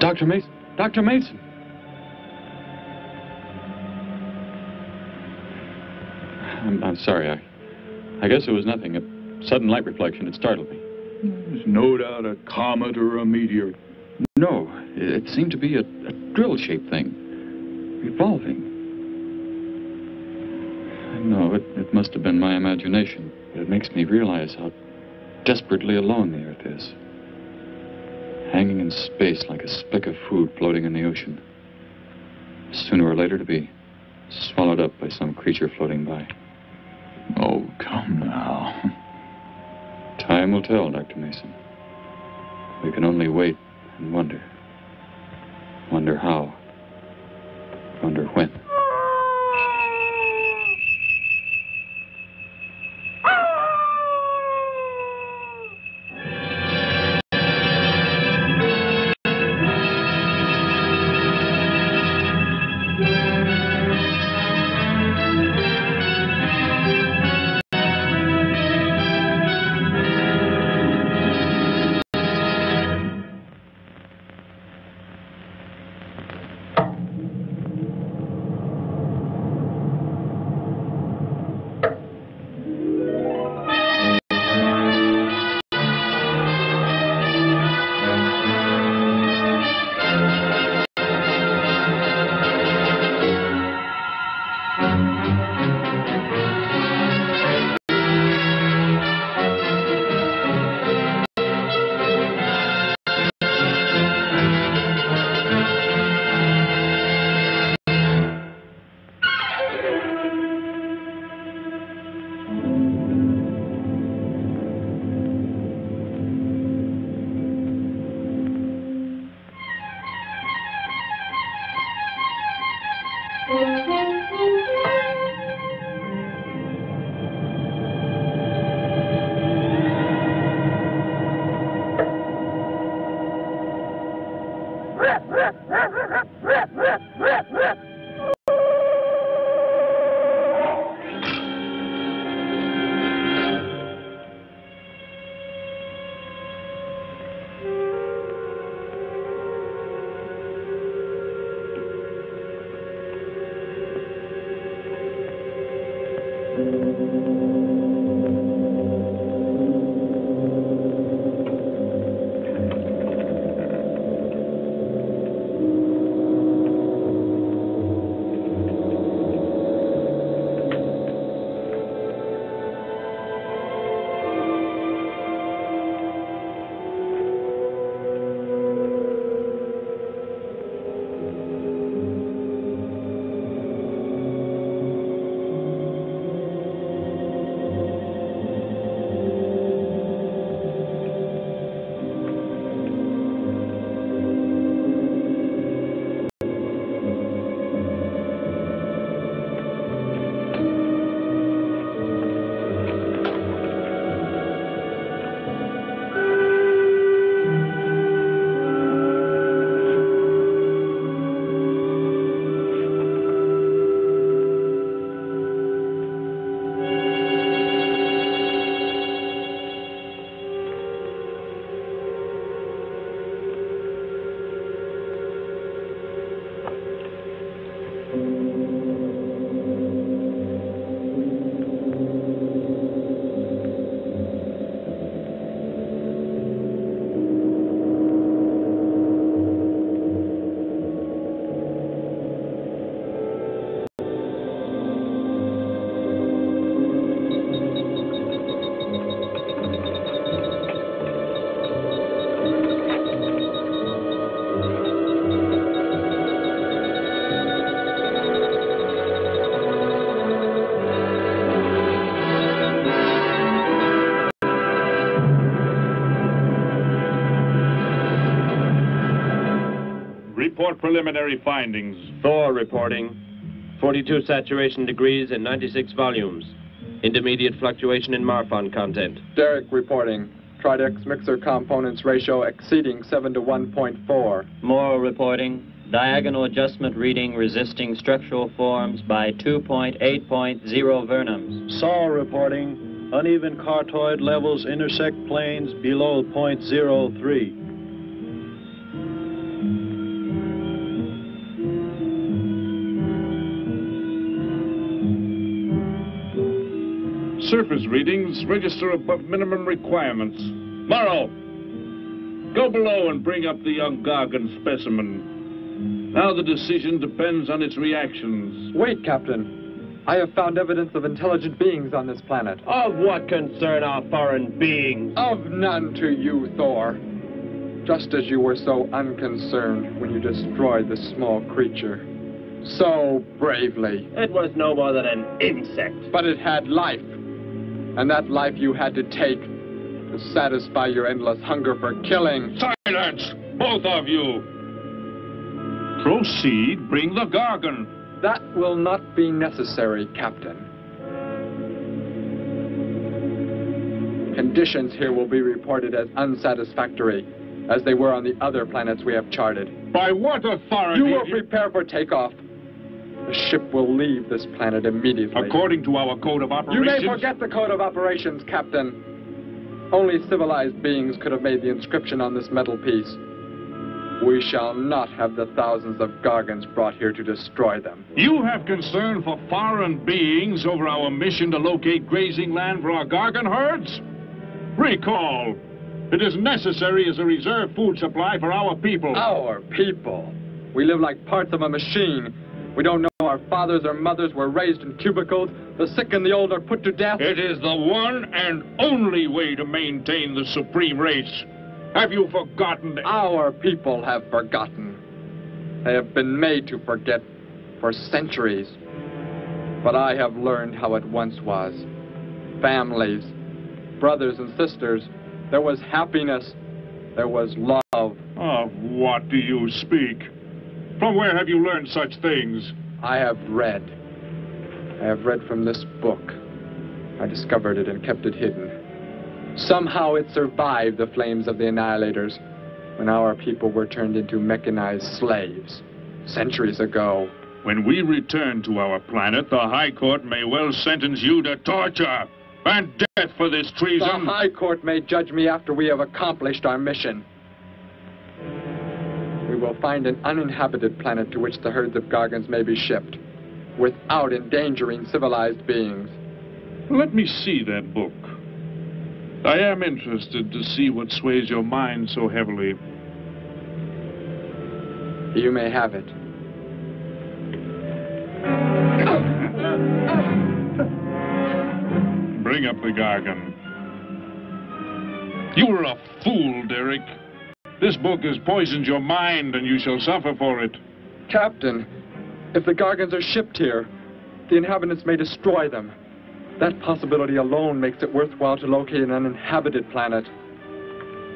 Dr. Mason! Dr. Mason! I'm sorry. I guess it was nothing. A sudden light reflection. It startled me. There's no doubt a comet or a meteor. No, it seemed to be a drill-shaped thing. Revolving. No, it must have been my imagination. But it makes me realize how desperately alone the Earth is. Hanging in space like a speck of food floating in the ocean. Sooner or later to be swallowed up by some creature floating by. Oh, come now. Time will tell, Dr. Mason. We can only wait and wonder. Wonder how. Wonder when. Report preliminary findings. Thor reporting. 42 saturation degrees in 96 volumes. Intermediate fluctuation in Marfan content. Derek reporting. Tridex mixer components ratio exceeding 7 to 1.4. Morrow reporting. Diagonal adjustment reading resisting structural forms by 2.8.0 Vernams. Saul reporting. Uneven cartoid levels intersect planes below .03. surface readings register above minimum requirements. Morrow, go below and bring up the young Gargan specimen. Now the decision depends on its reactions. Wait, Captain. I have found evidence of intelligent beings on this planet. Of what concern are foreign beings? Of none to you, Thor. Just as you were so unconcerned when you destroyed the small creature. So bravely. It was no more than an insect. But it had life. And that life you had to take to satisfy your endless hunger for killing. Silence, both of you! Proceed, bring the Gargan. That will not be necessary, Captain. Conditions here will be reported as unsatisfactory, as they were on the other planets we have charted. By what authority? You will prepare for takeoff. The ship will leave this planet immediately. According to our code of operations... You may forget the code of operations, Captain. Only civilized beings could have made the inscription on this metal piece. We shall not have the thousands of Gargans brought here to destroy them. You have concern for foreign beings over our mission to locate grazing land for our Gargan herds? Recall, it is necessary as a reserve food supply for our people. Our people? We live like parts of a machine. We don't know our fathers or mothers were raised in cubicles. The sick and the old are put to death. It is the one and only way to maintain the supreme race. Have you forgotten? Our people have forgotten. They have been made to forget for centuries. But I have learned how it once was. Families, brothers and sisters. There was happiness. There was love. Of what do you speak? From where have you learned such things? I have read. I have read from this book. I discovered it and kept it hidden. Somehow it survived the flames of the Annihilators when our people were turned into mechanized slaves centuries ago. When we return to our planet, the High Court may well sentence you to torture and death for this treason. The High Court may judge me after we have accomplished our mission. We will find an uninhabited planet to which the herds of Gargans may be shipped, without endangering civilized beings. Let me see that book. I am interested to see what sways your mind so heavily. You may have it. Bring up the Gargan. You were a fool, Derek. This book has poisoned your mind, and you shall suffer for it. Captain, if the Gargans are shipped here, the inhabitants may destroy them. That possibility alone makes it worthwhile to locate an uninhabited planet.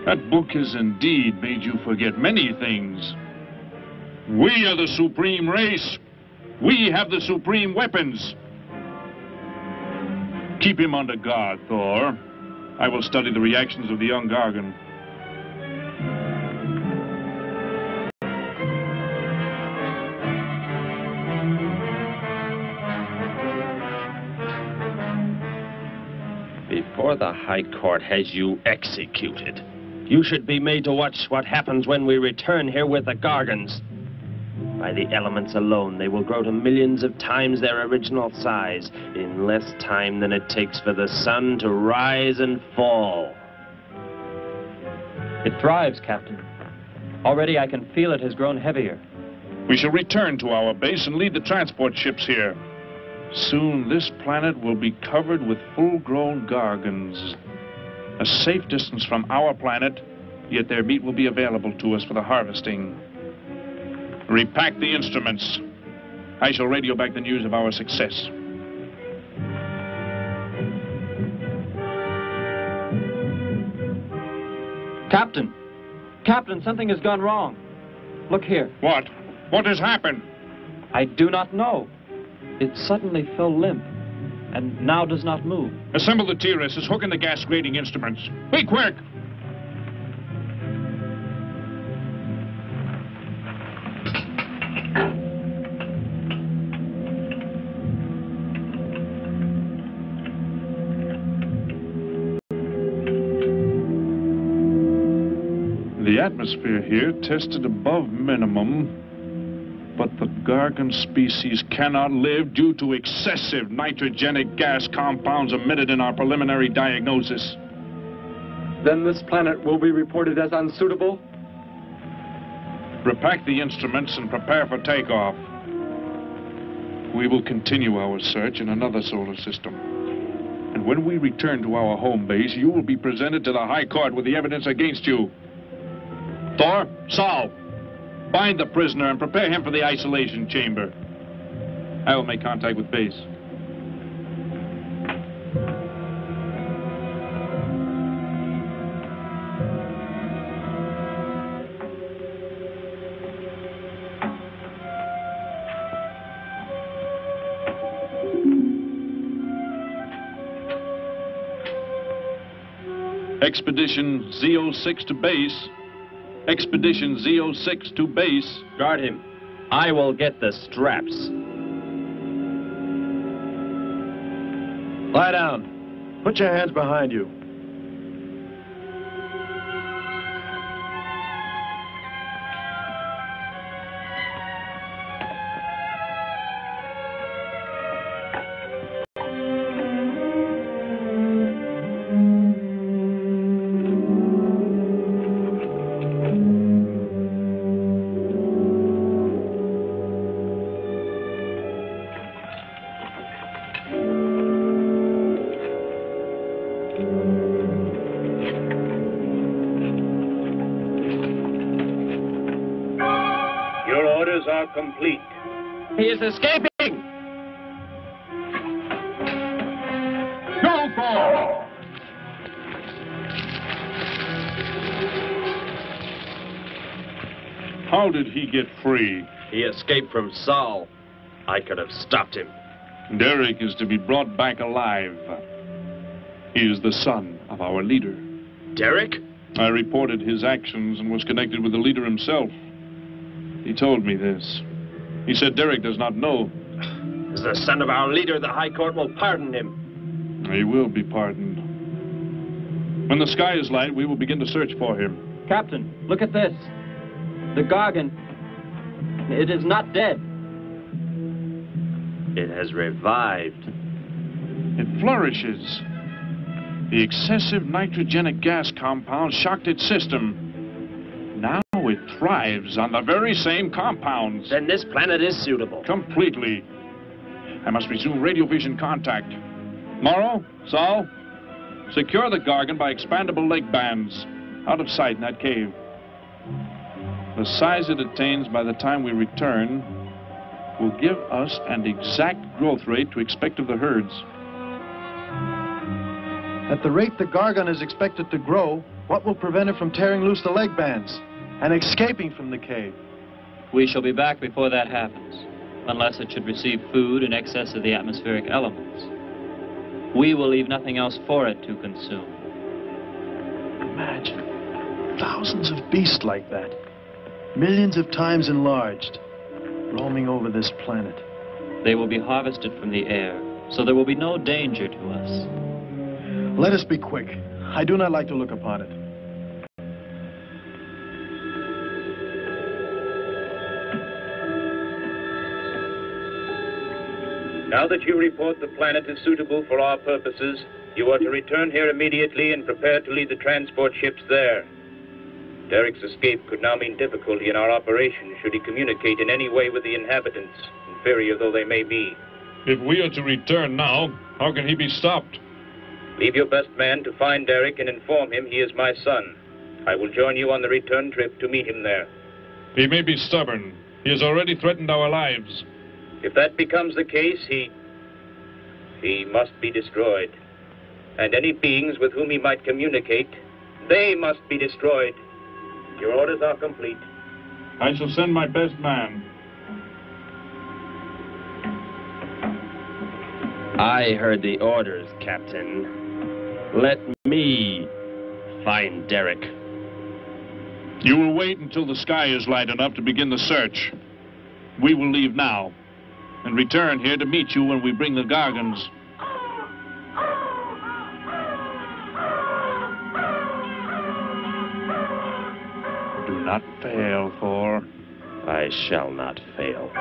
That book has indeed made you forget many things. We are the supreme race. We have the supreme weapons. Keep him under guard, Thor. I will study the reactions of the young Gargan. Before the High Court has you executed, you should be made to watch what happens when we return here with the Gargans. By the elements alone, they will grow to millions of times their original size in less time than it takes for the sun to rise and fall. It thrives, Captain. Already I can feel it has grown heavier. We shall return to our base and lead the transport ships here. Soon this planet will be covered with full-grown Gargans. A safe distance from our planet, yet their meat will be available to us for the harvesting. Repack the instruments. I shall radio back the news of our success. Captain! Captain, something has gone wrong. Look here. What? What has happened? I do not know. It suddenly fell limp, and now does not move. Assemble the TRSs, hook in the gas grading instruments. Be quick! The atmosphere here tested above minimum. But the Gargan species cannot live due to excessive nitrogenic gas compounds emitted in our preliminary diagnosis. Then this planet will be reported as unsuitable? Repack the instruments and prepare for takeoff. We will continue our search in another solar system. And when we return to our home base, you will be presented to the High Court with the evidence against you. Thor, Saul, find the prisoner and prepare him for the isolation chamber. I will make contact with base. Expedition Z06 to base. Expedition Z06 to base. Guard him. I will get the straps. Lie down. Put your hands behind you. Are complete. He is escaping! Go, Thor! How did he get free? He escaped from Saul. I could have stopped him. Derek is to be brought back alive. He is the son of our leader. Derek? I reported his actions and was connected with the leader himself. He told me this. He said Derek does not know. As the son of our leader, the High Court will pardon him. He will be pardoned. When the sky is light, we will begin to search for him. Captain, look at this. The Gargan. It is not dead. It has revived. It flourishes. The excessive nitrogenic gas compound shocked its system. Now it thrives on the very same compounds. Then this planet is suitable. Completely. I must resume radio vision contact. Morrow, Saul, secure the Gargan by expandable leg bands. Out of sight in that cave. The size it attains by the time we return will give us an exact growth rate to expect of the herds. At the rate the Gargan is expected to grow, what will prevent it from tearing loose the leg bands and escaping from the cave? We shall be back before that happens, unless it should receive food in excess of the atmospheric elements. We will leave nothing else for it to consume. Imagine thousands of beasts like that, millions of times enlarged, roaming over this planet. They will be harvested from the air, so there will be no danger to us. Let us be quick. I do not like to look upon it. Now that you report the planet is suitable for our purposes, you are to return here immediately and prepare to lead the transport ships there. Derek's escape could now mean difficulty in our operation should he communicate in any way with the inhabitants, inferior though they may be. If we are to return now, how can he be stopped? Leave your best man to find Derek and inform him he is my son. I will join you on the return trip to meet him there. He may be stubborn. He has already threatened our lives. If that becomes the case, he must be destroyed. And any beings with whom he might communicate, they must be destroyed. Your orders are complete. I shall send my best man. I heard the orders, Captain. Let me find Derek. You will wait until the sky is light enough to begin the search. We will leave now and return here to meet you when we bring the Gargans. Do not fail, Thor. I shall not fail.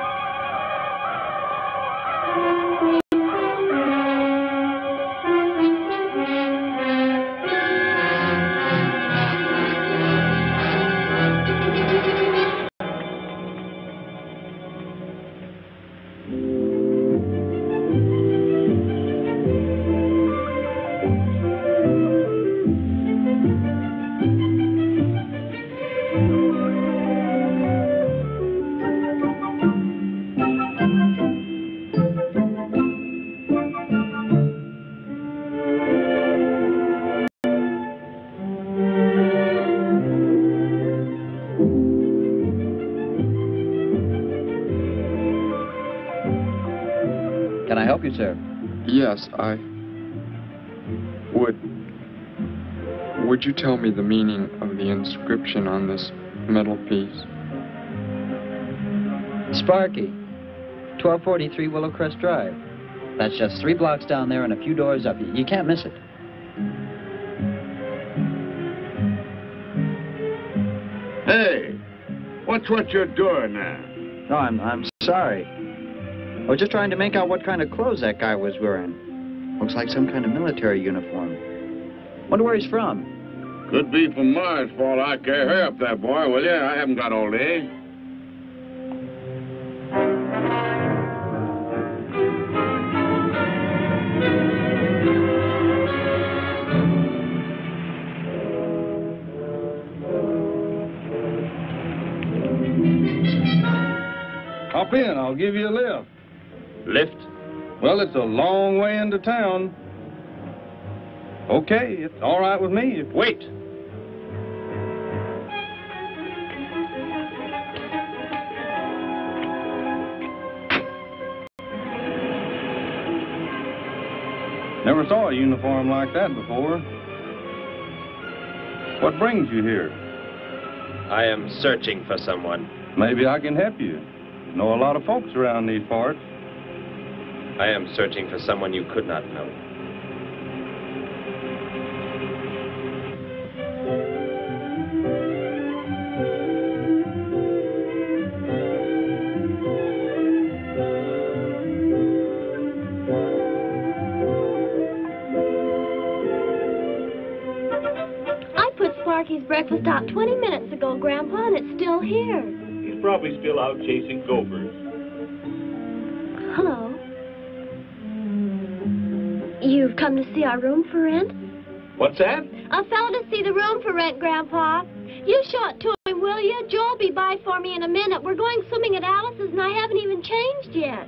Can I help you, sir? Yes, Would you tell me the meaning of the inscription on this metal piece? Sparky, 1243 Willowcrest Drive. That's just 3 blocks down there and a few doors up. You can't miss it. Hey, what's what you're doing now? No, I'm sorry. I was just trying to make out what kind of clothes that guy was wearing. Looks like some kind of military uniform. Wonder where he's from. Could be from Mars, for all I care. Hurry up there, boy, will you? I haven't got all day. Hop in, I'll give you a lift. Lift? Well, it's a long way into town. Okay, it's all right with me. Wait! Never saw a uniform like that before. What brings you here? I am searching for someone. Maybe I can help you. Know a lot of folks around these parts. I am searching for someone you could not know. I put Sparky's breakfast out 20 minutes ago, Grandpa, and it's still here. He's probably still out chasing gophers. Hello. You've come to see our room for rent? What's that? A fellow to see the room for rent, Grandpa. You show it to him, will you? Joe'll be by for me in a minute. We're going swimming at Alice's, and I haven't even changed yet.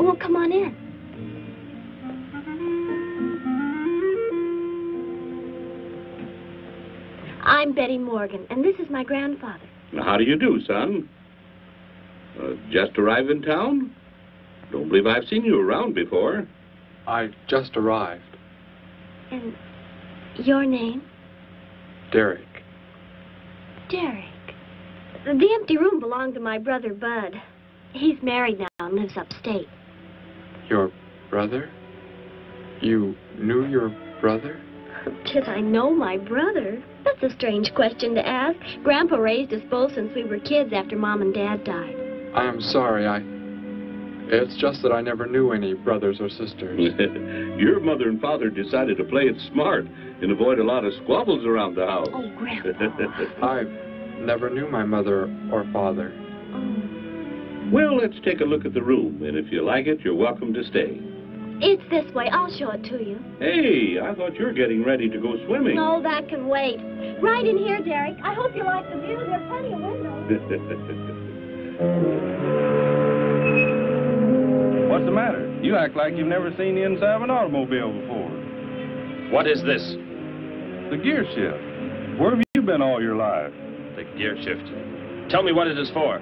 Well, come on in. I'm Betty Morgan, and this is my grandfather. How do you do, son? Just arrived in town? Don't believe I've seen you around before. I just arrived. And your name? Derek. Derek. The empty room belonged to my brother, Bud. He's married now and lives upstate. Your brother? You knew your brother? Did I know my brother? That's a strange question to ask. Grandpa raised us both since we were kids after Mom and Dad died. I am sorry, It's just that I never knew any brothers or sisters. Your mother and father decided to play it smart and avoid a lot of squabbles around the house. Oh, Grandpa. I never knew my mother or father. Well, let's take a look at the room, and if you like it, you're welcome to stay. It's this way. I'll show it to you. Hey, I thought you were getting ready to go swimming. No, that can wait. Right in here, Derek. I hope you like the view. There are plenty of windows. What's the matter? You act like you've never seen the inside of an automobile before. What is this? The gear shift. Where have you been all your life? The gear shift. Tell me what it is for.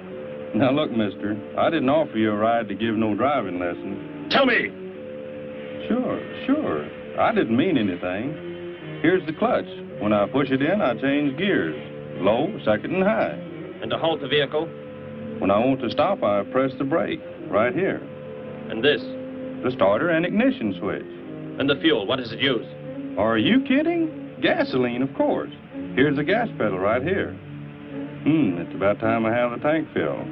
Now look, mister, I didn't offer you a ride to give no driving lessons. Tell me! Sure. I didn't mean anything. Here's the clutch. When I push it in, I change gears. Low, second, and high. And to halt the vehicle? When I want to stop, I press the brake, right here. And this? The starter and ignition switch. And the fuel, what does it use? Are you kidding? Gasoline, of course. Here's the gas pedal right here. It's about time I have the tank filled.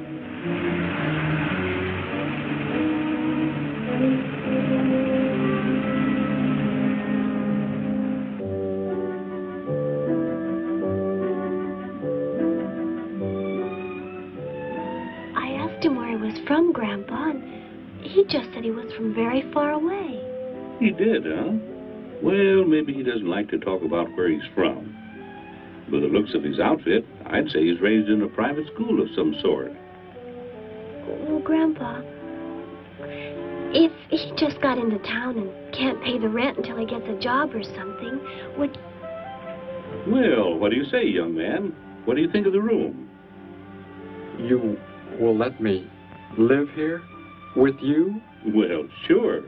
I asked him where he was from, Grandpa, and he just said he was from very far away. He did, huh? Well, maybe he doesn't like to talk about where he's from. By the looks of his outfit, I'd say he's raised in a private school of some sort. Well, Grandpa, if he just got into town and can't pay the rent until he gets a job or something, would... Well, what do you say, young man? What do you think of the room? You will let me live here with you? Well, sure.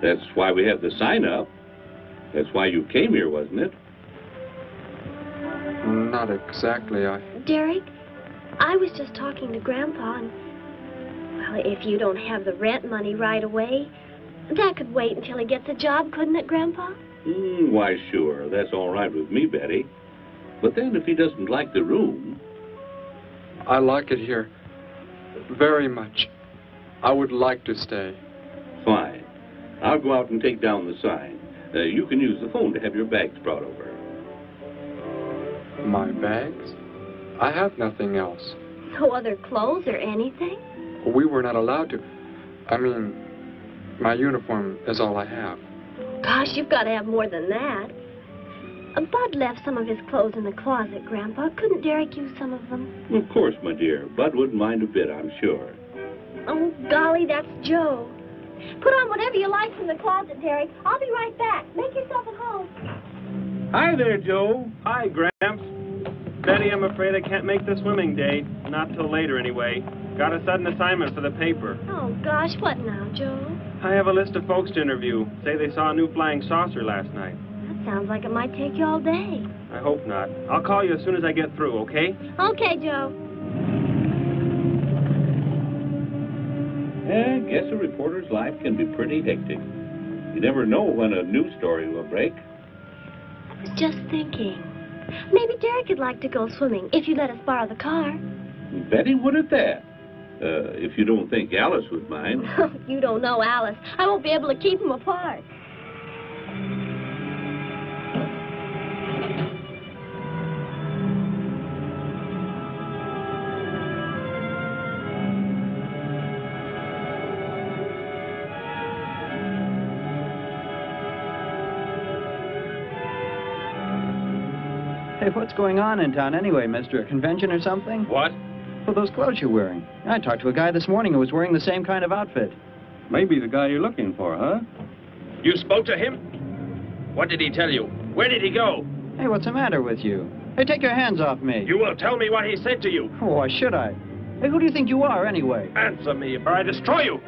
That's why we have the sign up. That's why you came here, wasn't it? Not exactly, Derek, I was just talking to Grandpa, and... Well, if you don't have the rent money right away, that could wait until he gets a job, couldn't it, Grandpa? Why, sure. That's all right with me, Betty. But then if he doesn't like the room... I like it here very much. I would like to stay. Fine. I'll go out and take down the sign. You can use the phone to have your bags brought over. My bags? I have nothing else. No other clothes or anything? We were not allowed to. I mean, my uniform is all I have. Gosh, you've got to have more than that. Bud left some of his clothes in the closet, Grandpa. Couldn't Derek use some of them? Of course, my dear. Bud wouldn't mind a bit, I'm sure. Oh, golly, that's Joe. Put on whatever you like from the closet, Derek. I'll be right back. Make yourself at home. Hi there, Joe. Hi, Gramps. Betty, I'm afraid I can't make the swimming date. Not till later, anyway. Got a sudden assignment for the paper. Oh, gosh, what now, Joe? I have a list of folks to interview. Say they saw a new flying saucer last night. That sounds like it might take you all day. I hope not. I'll call you as soon as I get through, okay? Okay, Joe. I guess a reporter's life can be pretty hectic. You never know when a news story will break. I was just thinking. Maybe Derek would like to go swimming, if you let us borrow the car. Betty would at that. If you don't think Alice would mind. You don't know Alice. I won't be able to keep them apart. Hey, what's going on in town anyway, mister? A convention or something? What? Well, those clothes you're wearing. I talked to a guy this morning who was wearing the same kind of outfit. Maybe the guy you're looking for, huh? You spoke to him? What did he tell you? Where did he go? Hey, what's the matter with you? Hey, take your hands off me. You will tell me what he said to you. Oh, why should I? Hey, who do you think you are, anyway? Answer me, or I destroy you.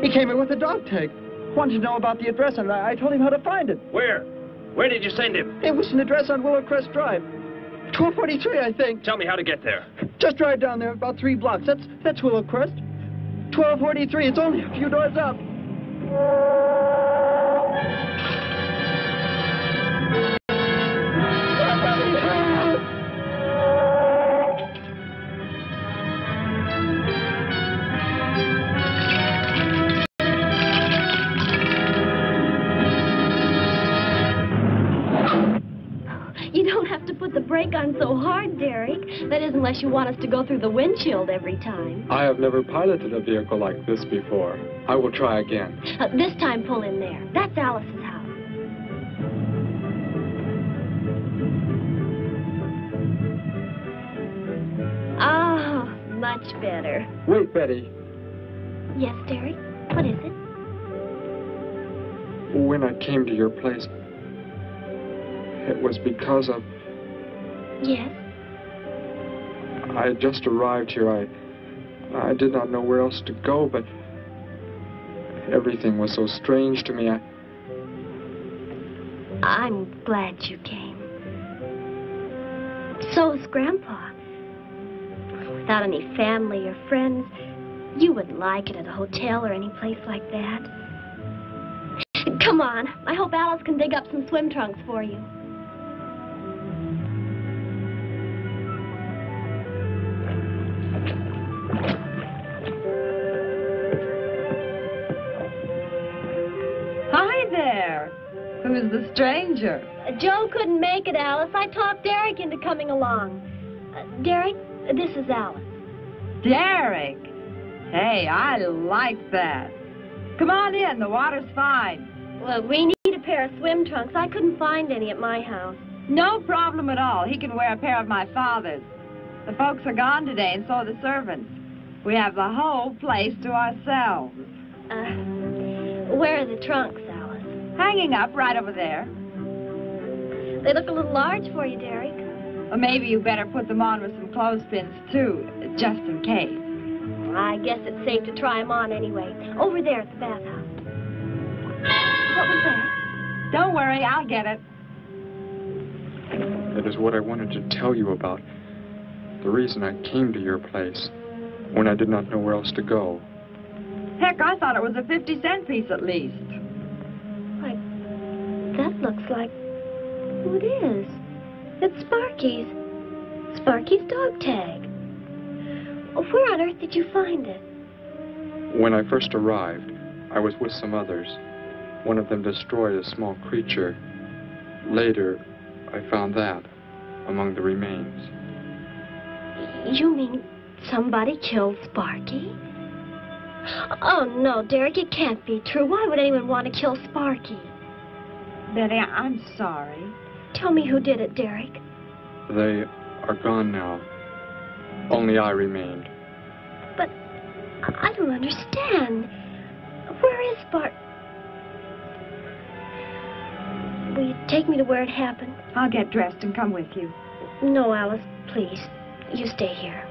He came here with a dog tag. Wanted to know about the address, and I told him how to find it. Where? Where did you send him? It was an address on Willow Crest Drive. 1243, I think. Tell me how to get there. Just drive down there about 3 blocks. That's Willow Crest. 1243. It's only a few doors up. You don't have to put the brake on so hard, Derek. That is, unless you want us to go through the windshield every time. I have never piloted a vehicle like this before. I will try again. This time, pull in there. That's Alice's house. Oh, much better. Wait, Betty. Yes, Derek? What is it? When I came to your place, it was because of... Yes? I had just arrived here. I did not know where else to go, but everything was so strange to me. I'm glad you came. So is Grandpa. Without any family or friends, you wouldn't like it at a hotel or any place like that. Come on. I hope Alice can dig up some swim trunks for you. a stranger. Joe couldn't make it, Alice. I talked Derek into coming along. Derek, this is Alice. Derek? Hey, I like that. Come on in, the water's fine. Well, we need a pair of swim trunks. I couldn't find any at my house. No problem at all. He can wear a pair of my father's. The folks are gone today, and so are the servants. We have the whole place to ourselves. Where are the trunks, Alice? Hanging up right over there. They look a little large for you, Derek. Or maybe you better put them on with some clothespins, too, just in case. I guess it's safe to try them on anyway. Over there at the bathhouse. What was that? Don't worry, I'll get it. It is what I wanted to tell you about. The reason I came to your place when I did not know where else to go. Heck, I thought it was a 50-cent piece at least. Why, that looks like... who it is? It's Sparky's. Sparky's dog tag. Where on earth did you find it? When I first arrived, I was with some others. One of them destroyed a small creature. Later, I found that among the remains. You mean somebody killed Sparky? Oh, no, Derek, it can't be true. Why would anyone want to kill Sparky? Betty, I'm sorry. Tell me who did it, Derek. They are gone now. Only I remained. But I don't understand. Where is Sparky? Will you take me to where it happened? I'll get dressed and come with you. No, Alice, please. You stay here.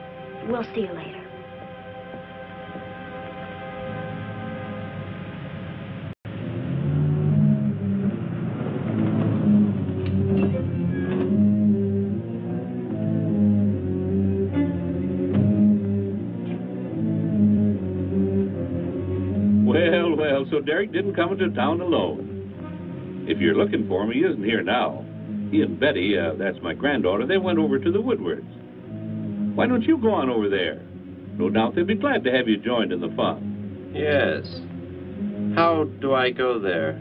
We'll see you later. Well, so Derek didn't come into town alone. If you're looking for him, he isn't here now. He and Betty, that's my granddaughter, they went over to the Woodwards. Why don't you go on over there? No doubt they'd be glad to have you joined in the fun. Yes. How do I go there?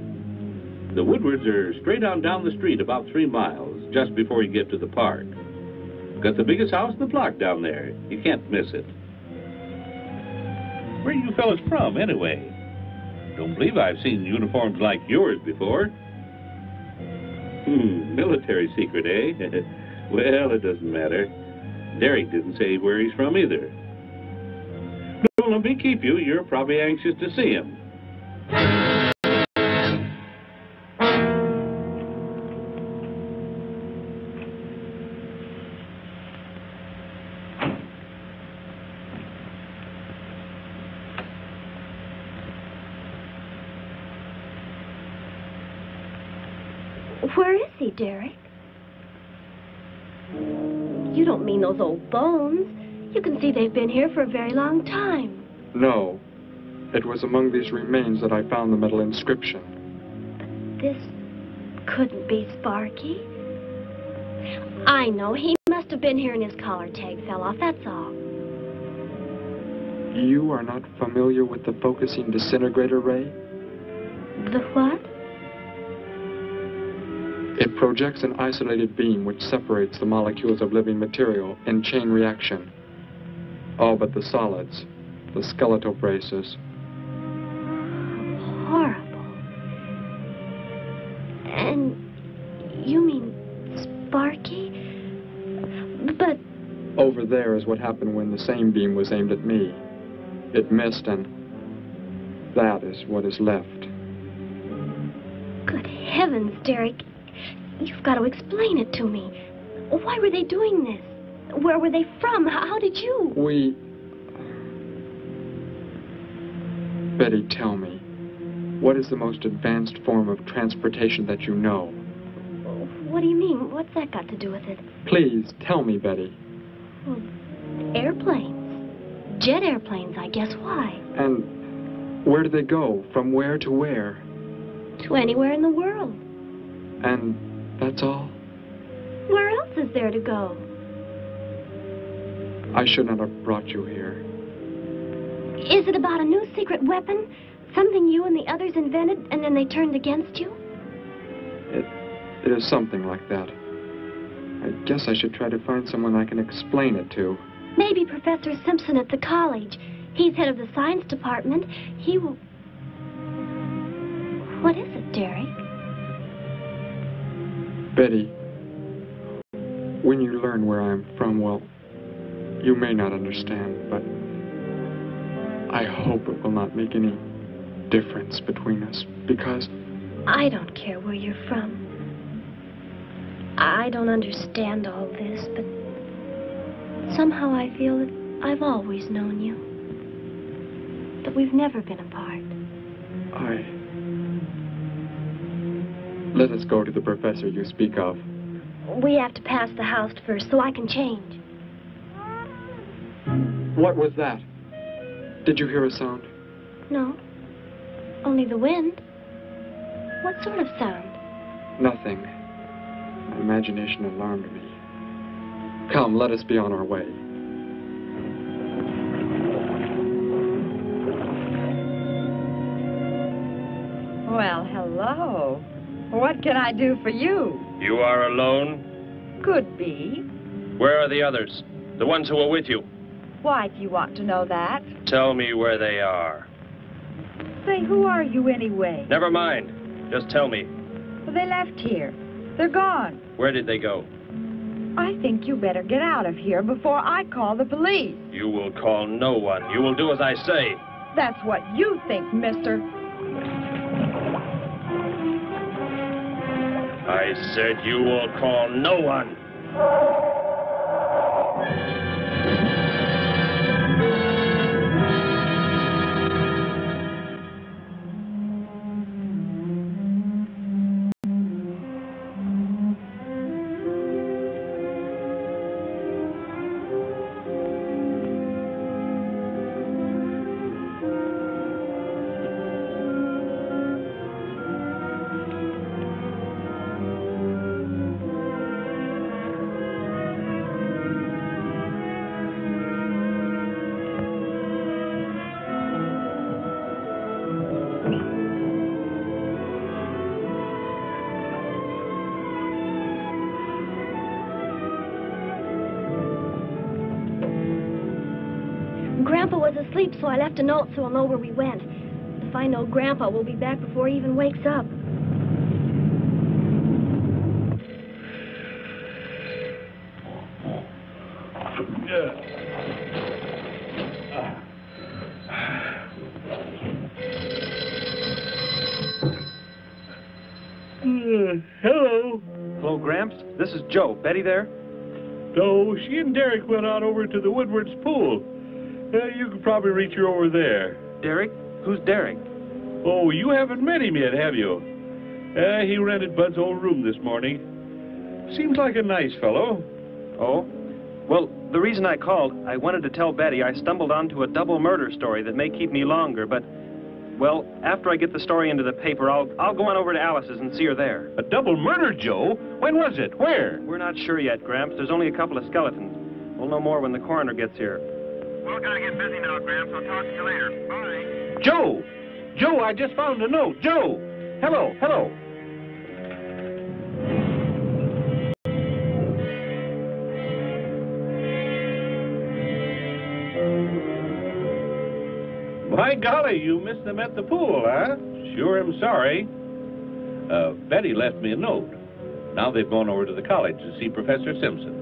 The Woodwards are straight on down the street about 3 miles, just before you get to the park. Got the biggest house in the block down there. You can't miss it. Where are you fellas from, anyway? Don't believe I've seen uniforms like yours before. Military secret, eh? Well, it doesn't matter. Derek didn't say where he's from either. Don't let me keep you. You're probably anxious to see him. Where is he, Derek? You don't mean those old bones. You can see they've been here for a very long time. No. It was among these remains that I found the metal inscription. But this couldn't be Sparky. I know. He must have been here and his collar tag fell off, that's all. You are not familiar with the focusing disintegrator ray? The what? It projects an isolated beam which separates the molecules of living material in chain reaction. All but the solids, the skeletal braces. Horrible. And you mean Sparky? But... Over there is what happened when the same beam was aimed at me. It missed, and that is what is left. Good heavens, Derek. You've got to explain it to me. Why were they doing this? Where were they from? How did you... Betty, tell me, what is the most advanced form of transportation that you know? What do you mean? What's that got to do with it? Please, tell me, Betty. Well, airplanes. Jet airplanes, I guess. Why? And where do they go? From where to where? To anywhere in the world. And that's all? Where else is there to go? I should not have brought you here. Is it about a new secret weapon? Something you and the others invented and then they turned against you? It is something like that. I guess I should try to find someone I can explain it to. Maybe Professor Simpson at the college. He's head of the science department. He will... What is it, Derek? Betty, when you learn where I'm from, well, you may not understand, but I hope it will not make any difference between us, because... I don't care where you're from. I don't understand all this, but somehow I feel that I've always known you. That we've never been apart. Let us go to the professor you speak of. We have to pass the house first so I can change. What was that? Did you hear a sound? No. Only the wind. What sort of sound? Nothing. My imagination alarmed me. Come, let us be on our way. Well, hello. What can I do for you? You are alone? Could be. Where are the others? The ones who were with you? Why do you want to know that? Tell me where they are. Say, who are you anyway? Never mind. Just tell me. Well, they left here. They're gone. Where did they go? I think you better get out of here before I call the police. You will call no one. You will do as I say. That's what you think, mister. I said you will call no one. Grandpa was asleep, so I left a note so I'll know where we went. If I know Grandpa, we'll be back before he even wakes up. Hello. Hello, Gramps. This is Joe. Betty there? No, she and Derek went out over to the Woodward's pool. You could probably reach her over there. Derek? Who's Derek? Oh, you haven't met him yet, have you? He rented Bud's old room this morning. Seems like a nice fellow. Oh? Well, the reason I called, I wanted to tell Betty I stumbled onto a double murder story that may keep me longer, but, well, after I get the story into the paper, I'll go on over to Alice's and see her there. A double murder, Joe? When was it? Where? We're not sure yet, Gramps. There's only a couple of skeletons. We'll know more when the coroner gets here. Well, gotta get busy now, Gramps. I'll talk to you later. Bye. Joe! Joe, I just found a note. Joe! Hello, hello. By golly, you missed them at the pool, huh? Sure am sorry. Betty left me a note. Now they've gone over to the college to see Professor Simpson.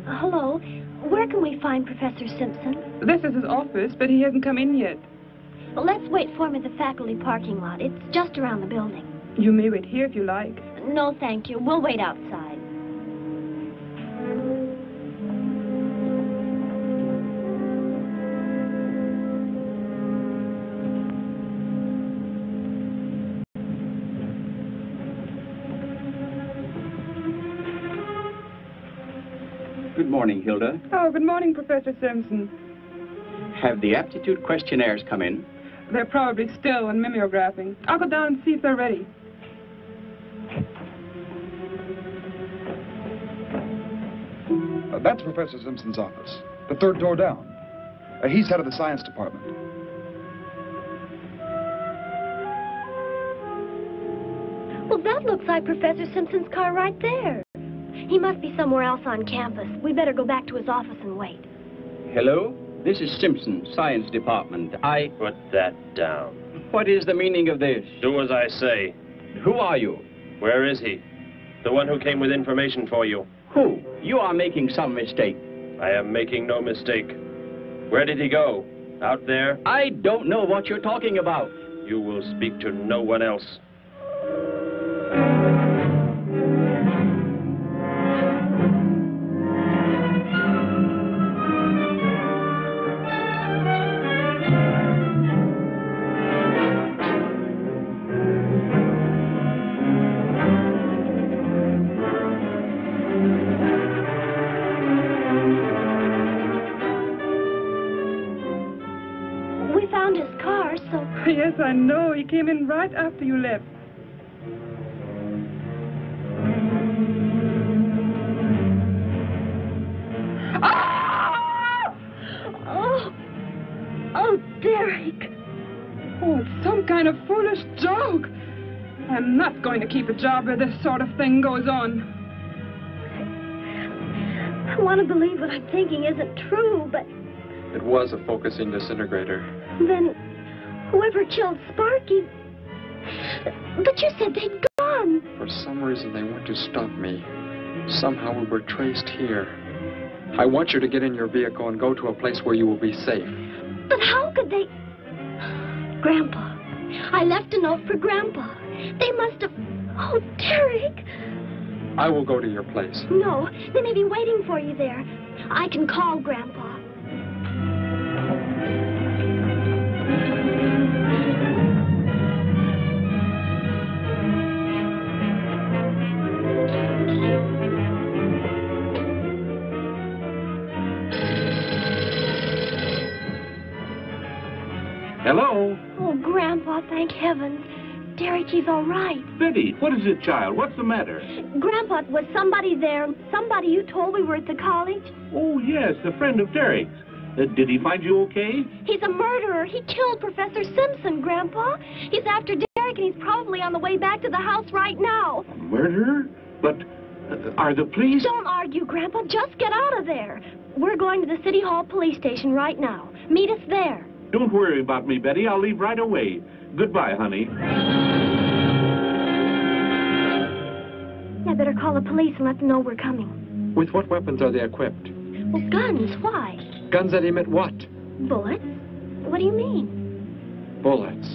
Hello. Where can we find Professor Simpson? This is his office, but he hasn't come in yet. Well, let's wait for him at the faculty parking lot. It's just around the building. You may wait here if you like. No, thank you. We'll wait outside. Good morning, Hilda. Oh, good morning, Professor Simpson. Have the aptitude questionnaires come in? They're probably still in mimeographing. I'll go down and see if they're ready. That's Professor Simpson's office. The third door down. He's head of the science department. Well, that looks like Professor Simpson's car right there. He must be somewhere else on campus. We better go back to his office and wait. Hello? This is Simpson, Science Department. Put that down. What is the meaning of this? Do as I say. Who are you? Where is he? The one who came with information for you. Who? You are making some mistake. I am making no mistake. Where did he go? Out there? I don't know what you're talking about. You will speak to no one else. Yes, I know. He came in right after you left. Ah! Oh, Derek. Oh, it's some kind of foolish joke. I'm not going to keep a job where this sort of thing goes on. I want to believe what I'm thinking isn't true, but... It was a focusing disintegrator. Then... whoever killed Sparky... But you said they'd gone. For some reason, they went to stop me. Somehow we were traced here. I want you to get in your vehicle and go to a place where you will be safe. But how could they... Grandpa. I left a note for Grandpa. They must have... Oh, Derek. I will go to your place. No, they may be waiting for you there. I can call Grandpa. Hello? Oh, Grandpa, thank heavens. Derek, he's all right. Betty, what is it, child? What's the matter? Grandpa, was somebody there? Somebody you told we were at the college? Oh, yes, a friend of Derek's. Did he find you okay? He's a murderer. He killed Professor Simpson, Grandpa. He's after Derek, and he's probably on the way back to the house right now. A murderer? But are the police... Don't argue, Grandpa. Just get out of there. We're going to the City Hall police station right now. Meet us there. Don't worry about me, Betty. I'll leave right away. Goodbye, honey. I better call the police and let them know we're coming. With what weapons are they equipped? Well, guns. Why? Guns that emit what? Bullets? What do you mean? Bullets.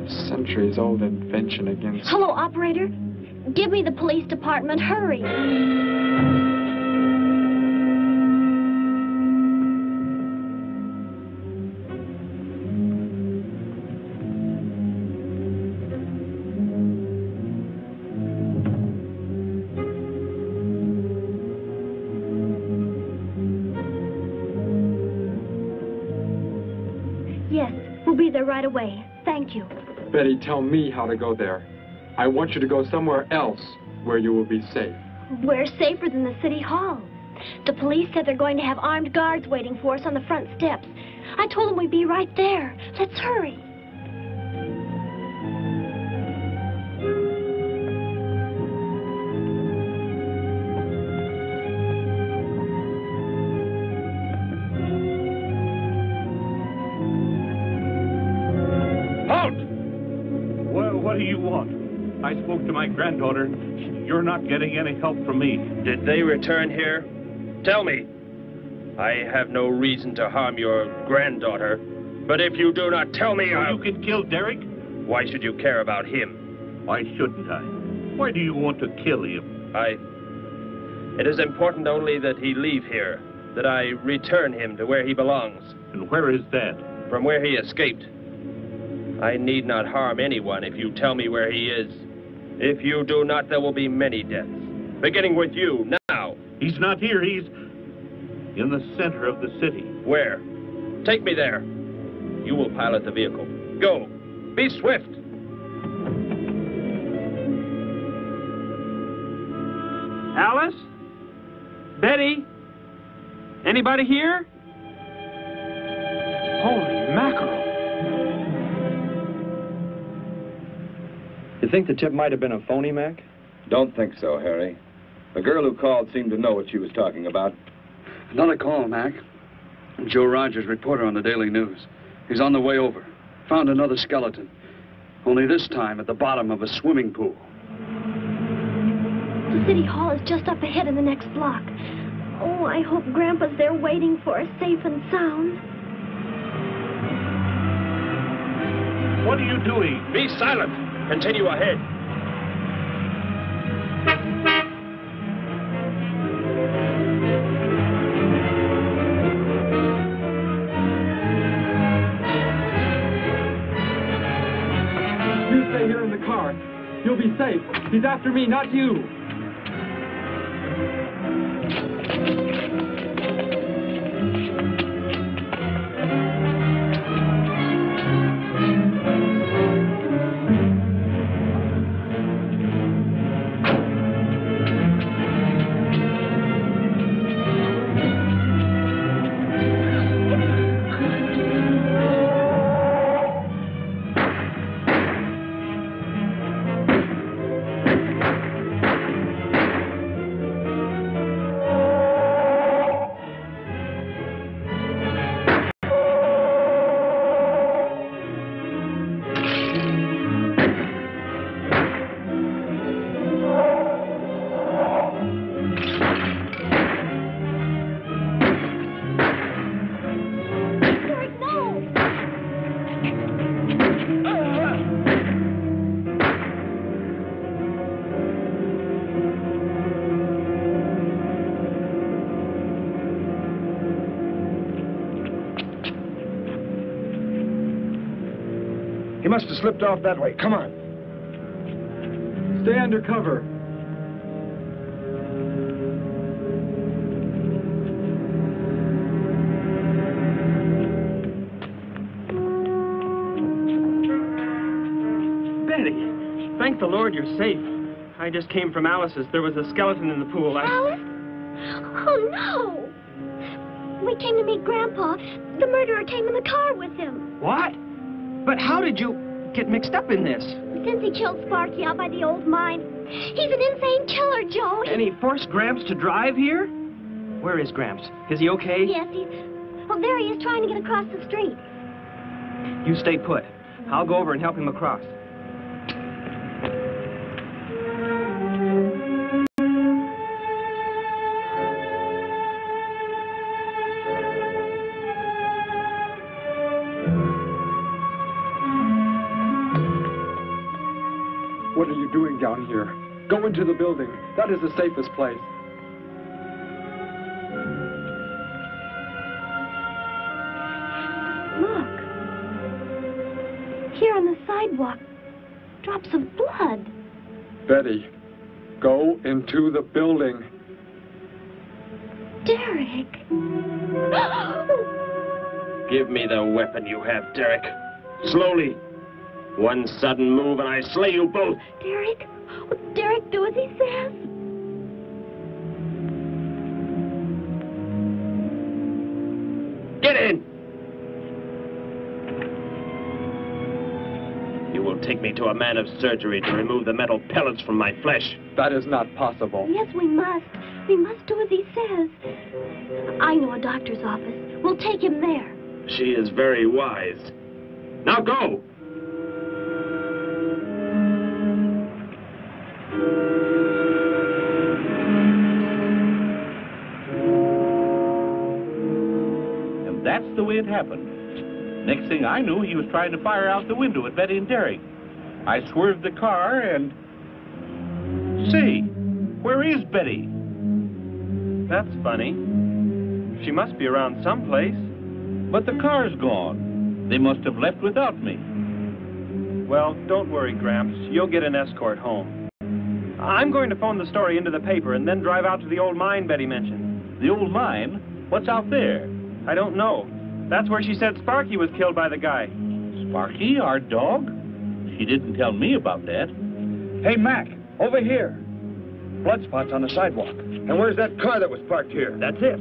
A centuries-old invention against... Hello, operator. Give me the police department. Hurry. We'll be there right away. Thank you. Betty, tell me how to go there. I want you to go somewhere else where you will be safe. We're safer than the City Hall. The police said they're going to have armed guards waiting for us on the front steps. I told them we'd be right there. Let's hurry. What do you want? I spoke to my granddaughter. You're not getting any help from me. Did they return here? Tell me. I have no reason to harm your granddaughter, but if you do not tell me, You can kill Derek? Why should you care about him? Why shouldn't I? Why do you want to kill him? It is important only that he leave here, that I return him to where he belongs. And where is that? From where he escaped. I need not harm anyone if you tell me where he is. If you do not, there will be many deaths. Beginning with you, now. He's not here. He's in the center of the city. Where? Take me there. You will pilot the vehicle. Go. Be swift. Alice? Betty? Anybody here? Holy mackerel. You think the tip might have been a phony, Mac? Don't think so, Harry. The girl who called seemed to know what she was talking about. Another call, Mac. Joe Rogers, reporter on the Daily News. He's on the way over. Found another skeleton. Only this time at the bottom of a swimming pool. The city hall is just up ahead in the next block. Oh, I hope Grandpa's there waiting for us safe and sound. What are you doing? Be silent. Continue ahead. You stay here in the car. You'll be safe. He's after me, not you. He must have slipped off that way. Come on. Stay under cover. Betty, thank the Lord you're safe. I just came from Alice's. There was a skeleton in the pool. Alice? Oh, no. We came to meet Grandpa. The murderer came in the car with him. What? But how did you get mixed up in this? Since he killed Sparky out by the old mine. He's an insane killer, Joe. And he forced Gramps to drive here? Where is Gramps? Is he okay? Yes, he's... Well, there he is trying to get across the street. You stay put. I'll go over and help him across. What are you doing down here? Go into the building. That is the safest place. Look. Here on the sidewalk. Drops of blood. Betty, go into the building. Derek. Give me the weapon you have, Derek. Slowly. One sudden move and I slay you both. Derek? Will Derek do as he says? Get in! You will take me to a man of surgery to remove the metal pellets from my flesh. That is not possible. Yes, we must. We must do as he says. I know a doctor's office. We'll take him there. She is very wise. Now go! And that's the way it happened. Next thing I knew, he was trying to fire out the window at Betty and Derek. I swerved the car and... Say, where is Betty? That's funny. She must be around someplace. But the car's gone. They must have left without me. Well, don't worry, Gramps. You'll get an escort home. I'm going to phone the story into the paper and then drive out to the old mine Betty mentioned. The old mine? What's out there? I don't know. That's where she said Sparky was killed by the guy. Sparky, our dog? She didn't tell me about that. Hey, Mac, over here. Blood spots on the sidewalk. And where's that car that was parked here? That's it.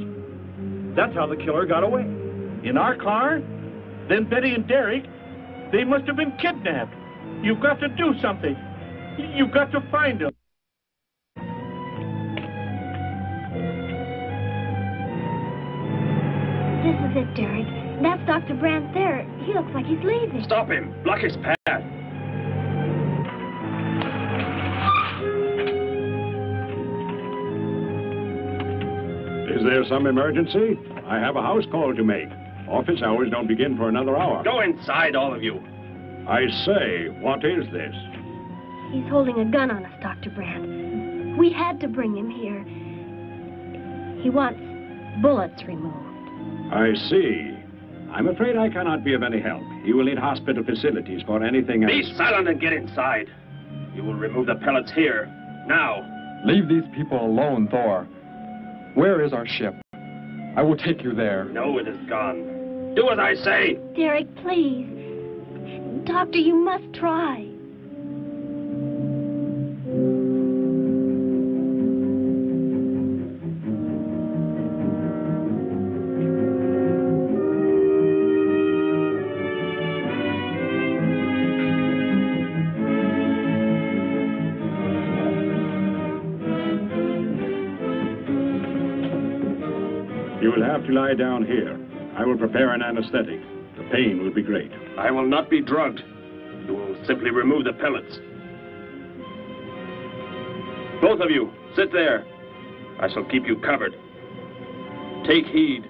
That's how the killer got away. In our car? Then Betty and Derek, they must have been kidnapped. You've got to do something. You've got to find them. This is it, Derek. That's Dr. Brandt there. He looks like he's leaving. Stop him! Block his path! Is there some emergency? I have a house call to make. Office hours don't begin for another hour. Go inside, all of you. I say, what is this? He's holding a gun on us, Dr. Brandt. We had to bring him here. He wants bullets removed. I see. I'm afraid I cannot be of any help. You will need hospital facilities for anything else. Be silent and get inside. You will remove the pellets here, now. Leave these people alone, Thor. Where is our ship? I will take you there. No, it is gone. Do as I say. Derek, please. Doctor, you must try. You will have to lie down here. I will prepare an anesthetic. The pain will be great. I will not be drugged. You will simply remove the pellets. Both of you, sit there. I shall keep you covered. Take heed.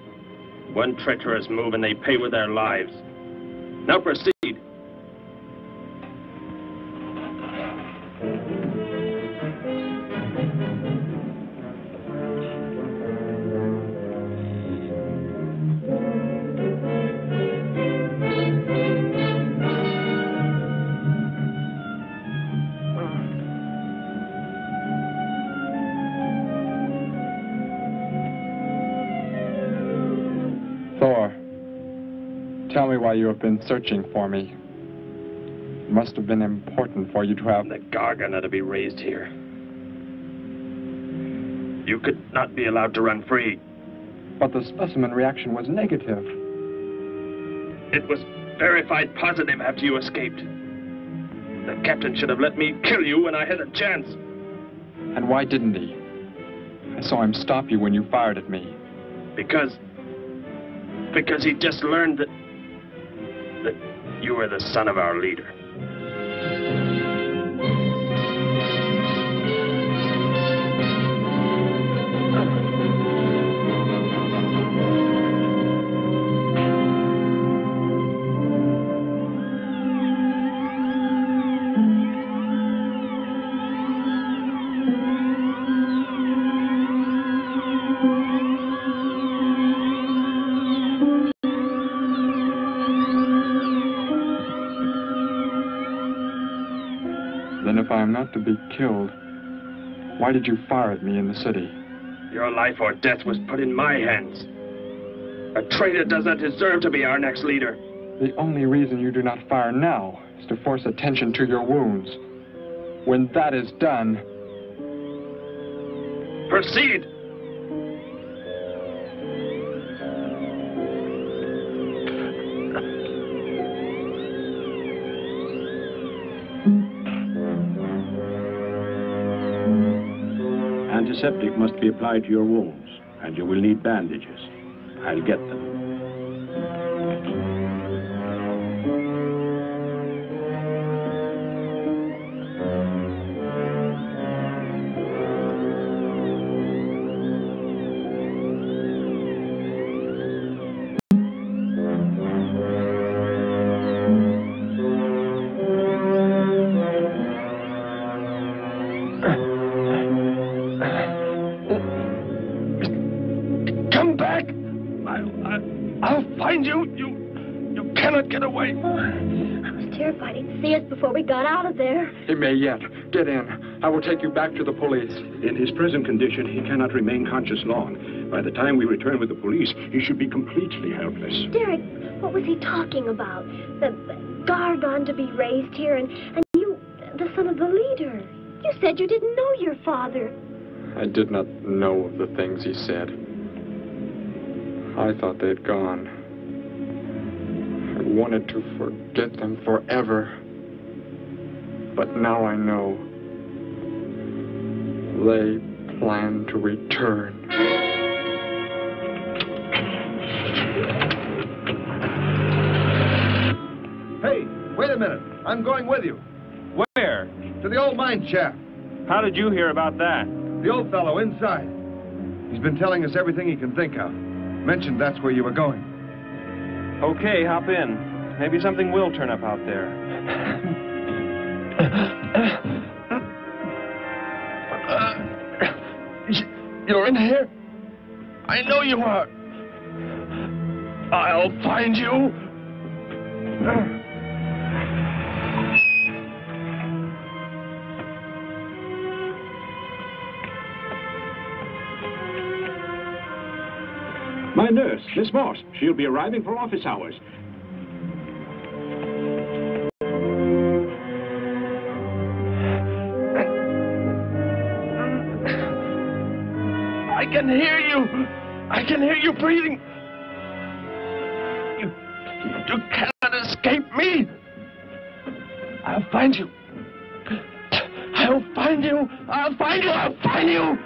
One treacherous move and they pay with their lives. Now proceed. Thor, tell me why you have been searching for me. It must have been important for you to have... The Gargant are to be raised here. You could not be allowed to run free. But the specimen reaction was negative. It was verified positive after you escaped. The captain should have let me kill you when I had a chance. And why didn't he? I saw him stop you when you fired at me. Because he just learned that you were the son of our leader. Then if I am not to be killed, why did you fire at me in the city? Your life or death was put in my hands. A traitor does not deserve to be our next leader. The only reason you do not fire now is to force attention to your wounds. When that is done... Proceed! Antiseptic must be applied to your wounds, and you will need bandages. I'll get them. I'll find you. You cannot get away. I was terrified he'd see us before we got out of there. He may yet. Get in. I will take you back to the police. In his present condition, he cannot remain conscious long. By the time we return with the police, he should be completely helpless. Derek, what was he talking about? The Gargant to be raised here, and you, the son of the leader. You said you didn't know your father. I did not know the things he said. I thought they'd gone. I wanted to forget them forever. But now I know. They plan to return. Hey, wait a minute. I'm going with you. Where? To the old mine shaft. How did you hear about that? The old fellow inside. He's been telling us everything he can think of. Mentioned that's where you were going. Okay, hop in. Maybe something will turn up out there. You're in here? I know you are. I'll find you. My nurse, Miss Moss. She'll be arriving for office hours. I can hear you. I can hear you breathing. You cannot escape me. I'll find you. I'll find you. I'll find you. I'll find you.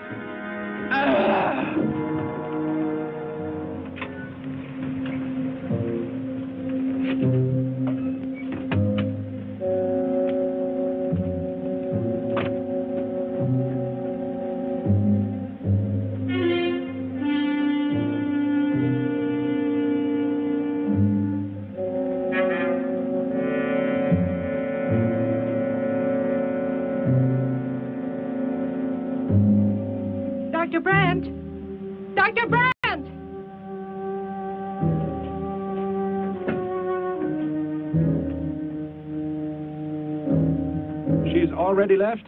Dr. Brandt! Dr. Brandt! She's already left?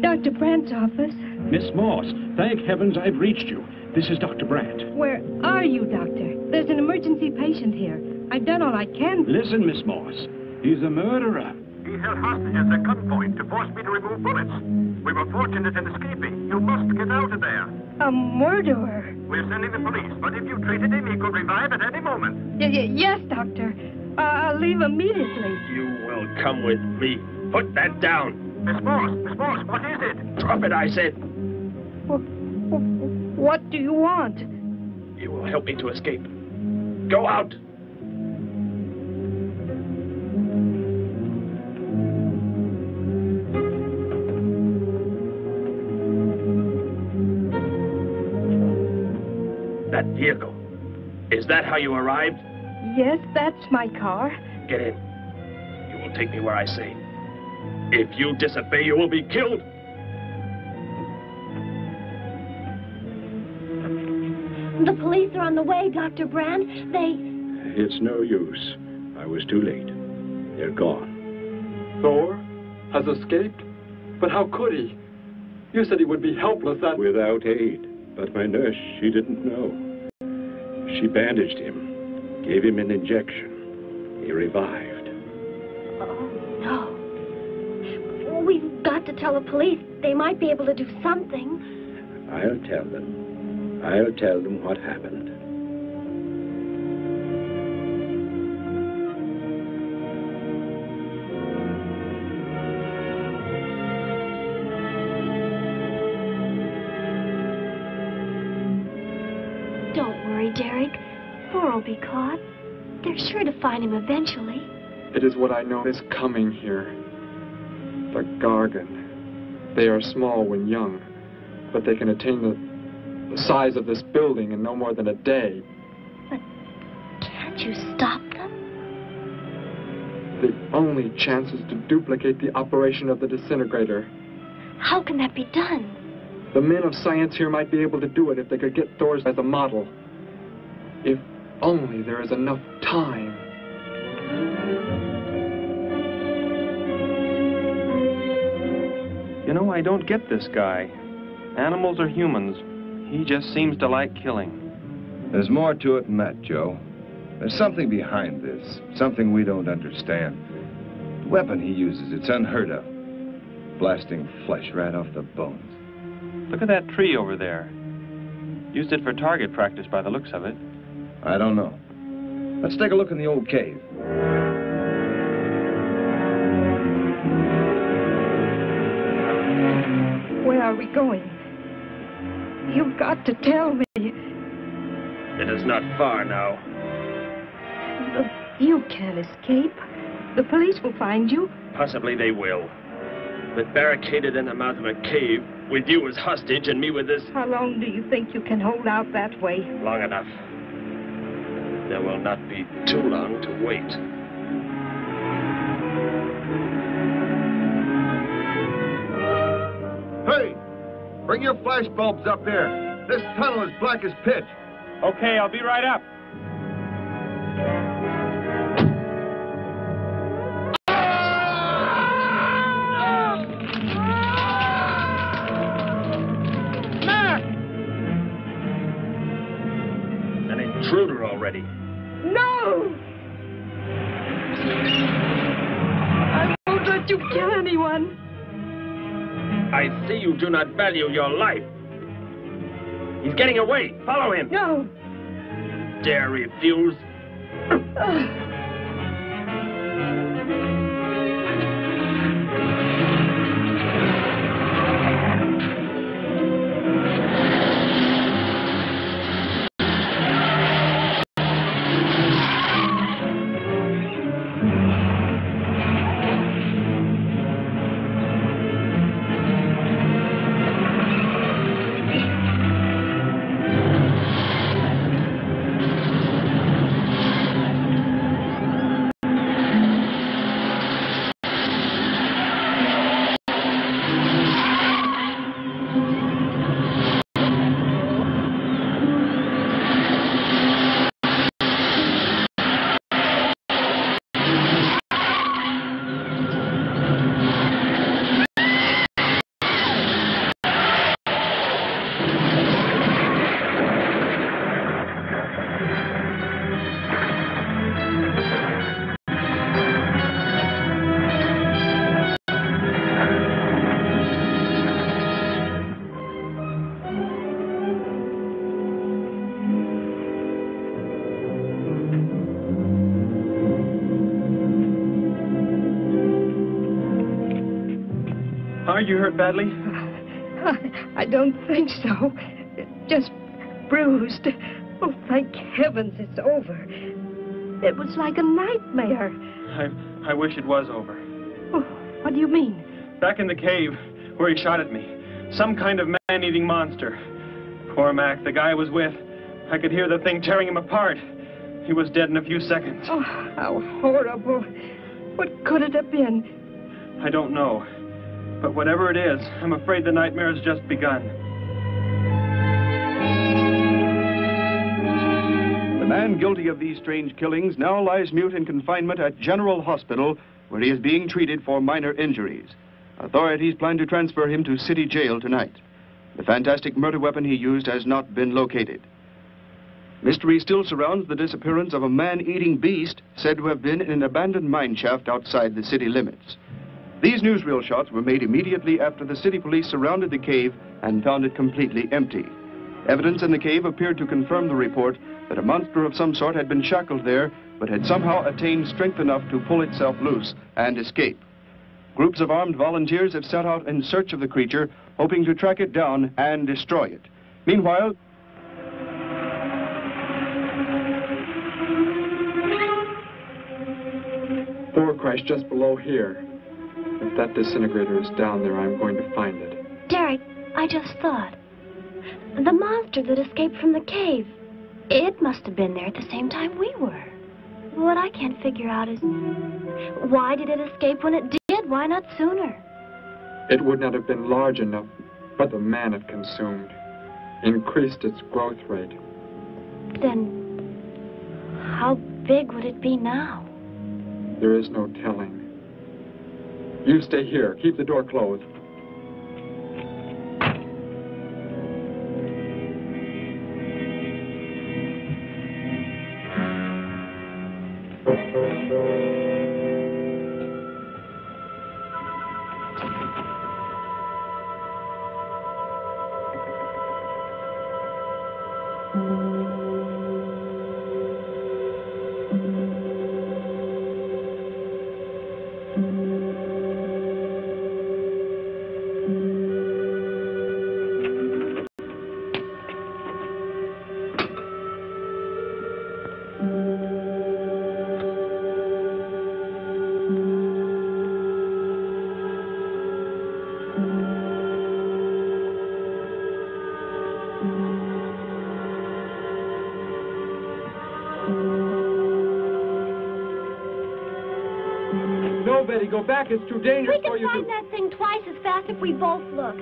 Dr. Brandt's office. Miss Moss, thank heavens I've reached you. This is Dr. Brandt. Where are you, Doctor? There's an emergency patient here. I've done all I can. Listen, Miss Moss. He's a murderer. He held hostages at gunpoint to force me to remove bullets. We were fortunate in escaping. You must get out of there. A murderer? We're sending the police, but if you treated him, he could revive at any moment. Yes, Doctor. I'll leave immediately. You will come with me. Put that down. Miss Moss, what is it? Drop it, I said. What do you want? You will help me to escape. Go out. That vehicle. Is that how you arrived? Yes, that's my car. Get in. You will take me where I say. If you disobey, you will be killed. The police are on the way, Dr. Brandt. It's no use. I was too late. They're gone. Thor has escaped? But how could he? You said he would be helpless at... Without aid. But my nurse, she didn't know. She bandaged him, gave him an injection. He revived. Oh, no. We've got to tell the police. They might be able to do something. I'll tell them. I'll tell them what happened. Don't worry, Derek. Thor will be caught. They're sure to find him eventually. It is what I know is coming here. The Gargan. They are small when young, but they can attain the the size of this building in no more than a day. But can't you stop them? The only chance is to duplicate the operation of the disintegrator. How can that be done? The men of science here might be able to do it if they could get Thor's as a model. If only there is enough time. You know, I don't get this guy. Animals or humans, he just seems to like killing. There's more to it than that, Joe. There's something behind this, something we don't understand. The weapon he uses, it's unheard of. Blasting flesh right off the bones. Look at that tree over there. Used it for target practice by the looks of it. I don't know. Let's take a look in the old cave. Where are we going? You've got to tell me. It is not far now. You can't escape. The police will find you. Possibly they will. But barricaded in the mouth of a cave, with you as hostage and me with this... How long do you think you can hold out that way? Long enough. There will not be too long to wait. Hey! Bring your flash bulbs up here. This tunnel is black as pitch. Okay, I'll be right up. Intruder already. No! I won't let you kill anyone. I see you do not value your life. He's getting away. Follow him. No. Dare refuse? Are you hurt badly? I don't think so. Just bruised. Oh, thank heavens it's over. It was like a nightmare. I wish it was over. Oh, what do you mean? Back in the cave where he shot at me. Some kind of man-eating monster. Poor Mac, the guy I was with. I could hear the thing tearing him apart. He was dead in a few seconds. Oh, how horrible. What could it have been? I don't know. But whatever it is, I'm afraid the nightmare has just begun. The man guilty of these strange killings now lies mute in confinement at General Hospital, where he is being treated for minor injuries. Authorities plan to transfer him to City Jail tonight. The fantastic murder weapon he used has not been located. Mystery still surrounds the disappearance of a man-eating beast said to have been in an abandoned mine shaft outside the city limits. These newsreel shots were made immediately after the city police surrounded the cave and found it completely empty. Evidence in the cave appeared to confirm the report that a monster of some sort had been shackled there, but had somehow attained strength enough to pull itself loose and escape. Groups of armed volunteers have set out in search of the creature, hoping to track it down and destroy it. Meanwhile, Thor crashed just below here. If that disintegrator is down there, I'm going to find it. Derek, I just thought. The monster that escaped from the cave. It must have been there at the same time we were. What I can't figure out is, why did it escape when it did? Why not sooner? It would not have been large enough, but the man it consumed increased its growth rate. Then, how big would it be now? There is no telling. You stay here. Keep the door closed. No, Betty, go back. It's too dangerous for you We can find that thing twice as fast if we both look.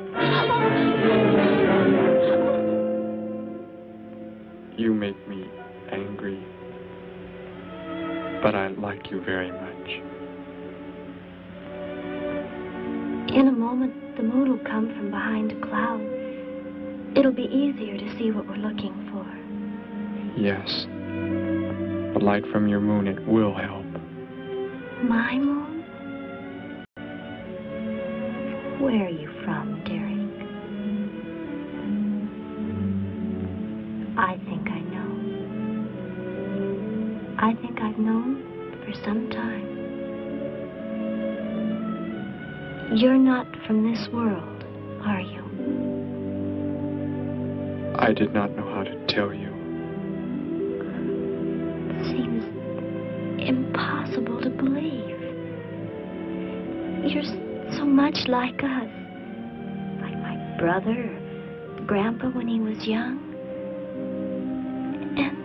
You make me angry, but I like you very much. In a moment, the moon will come from behind a cloud. It'll be easier to see what we're looking for. Yes. The light from your moon, it will help. My moon? Where are you from, Derek? I think I know. I think I've known for some time. You're not from this world, are you? I did not know how to tell you. It seems impossible to believe. You're so much like us. Like my brother or Grandpa when he was young. And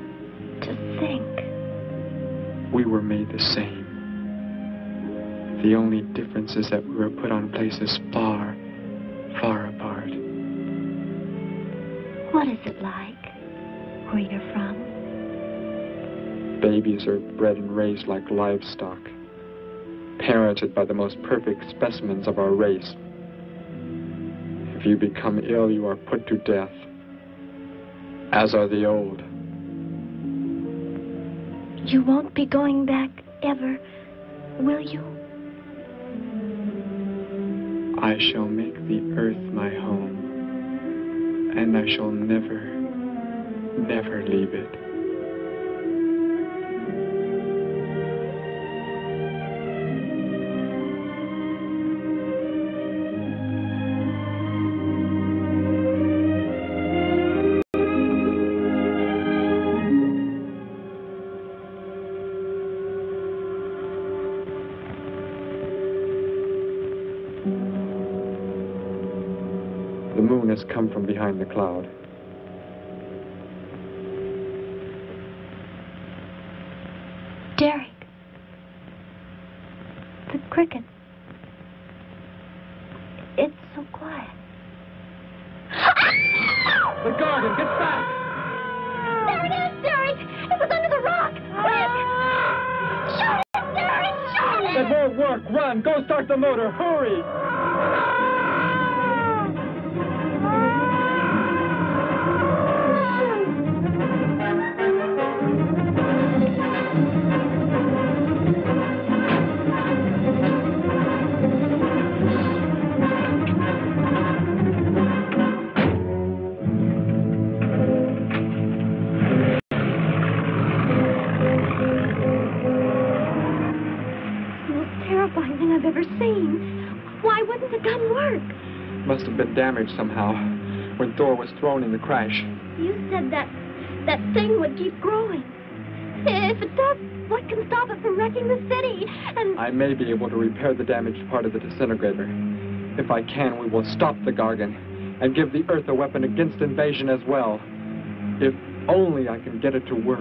to think. We were made the same. The only difference is that we were put on places far, far apart. What is it like where you're from? Babies are bred and raised like livestock, parented by the most perfect specimens of our race. If you become ill, you are put to death, as are the old. You won't be going back ever, will you? I shall make the earth my home, and I shall never, never leave it. The moon has come from behind the cloud. Derek. The cricket. It's so quiet. The garden, get back! There it is, Derek! It was under the rock! Quick! Shoot it, Derek! Shoot it! It won't work. Run. Go start the motor. Hurry! I've ever seen. Why wouldn't the gun work? Must have been damaged somehow when Thor was thrown in the crash. You said that thing would keep growing. If it does, what can stop it from wrecking the city? And I may be able to repair the damaged part of the disintegrator. If I can, we will stop the Gargan. and give the Earth a weapon against invasion as well. If only I can get it to work.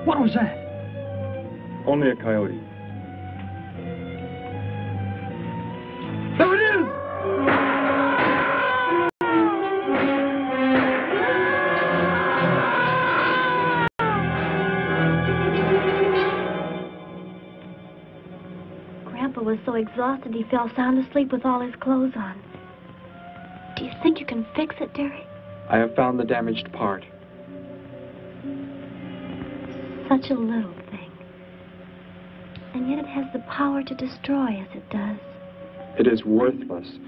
What was that? Only a coyote. There it is! Grandpa was so exhausted he fell sound asleep with all his clothes on. Do you think you can fix it, Derek? I have found the damaged part. Such a little thing. And yet it has the power to destroy as it does. It is worthless,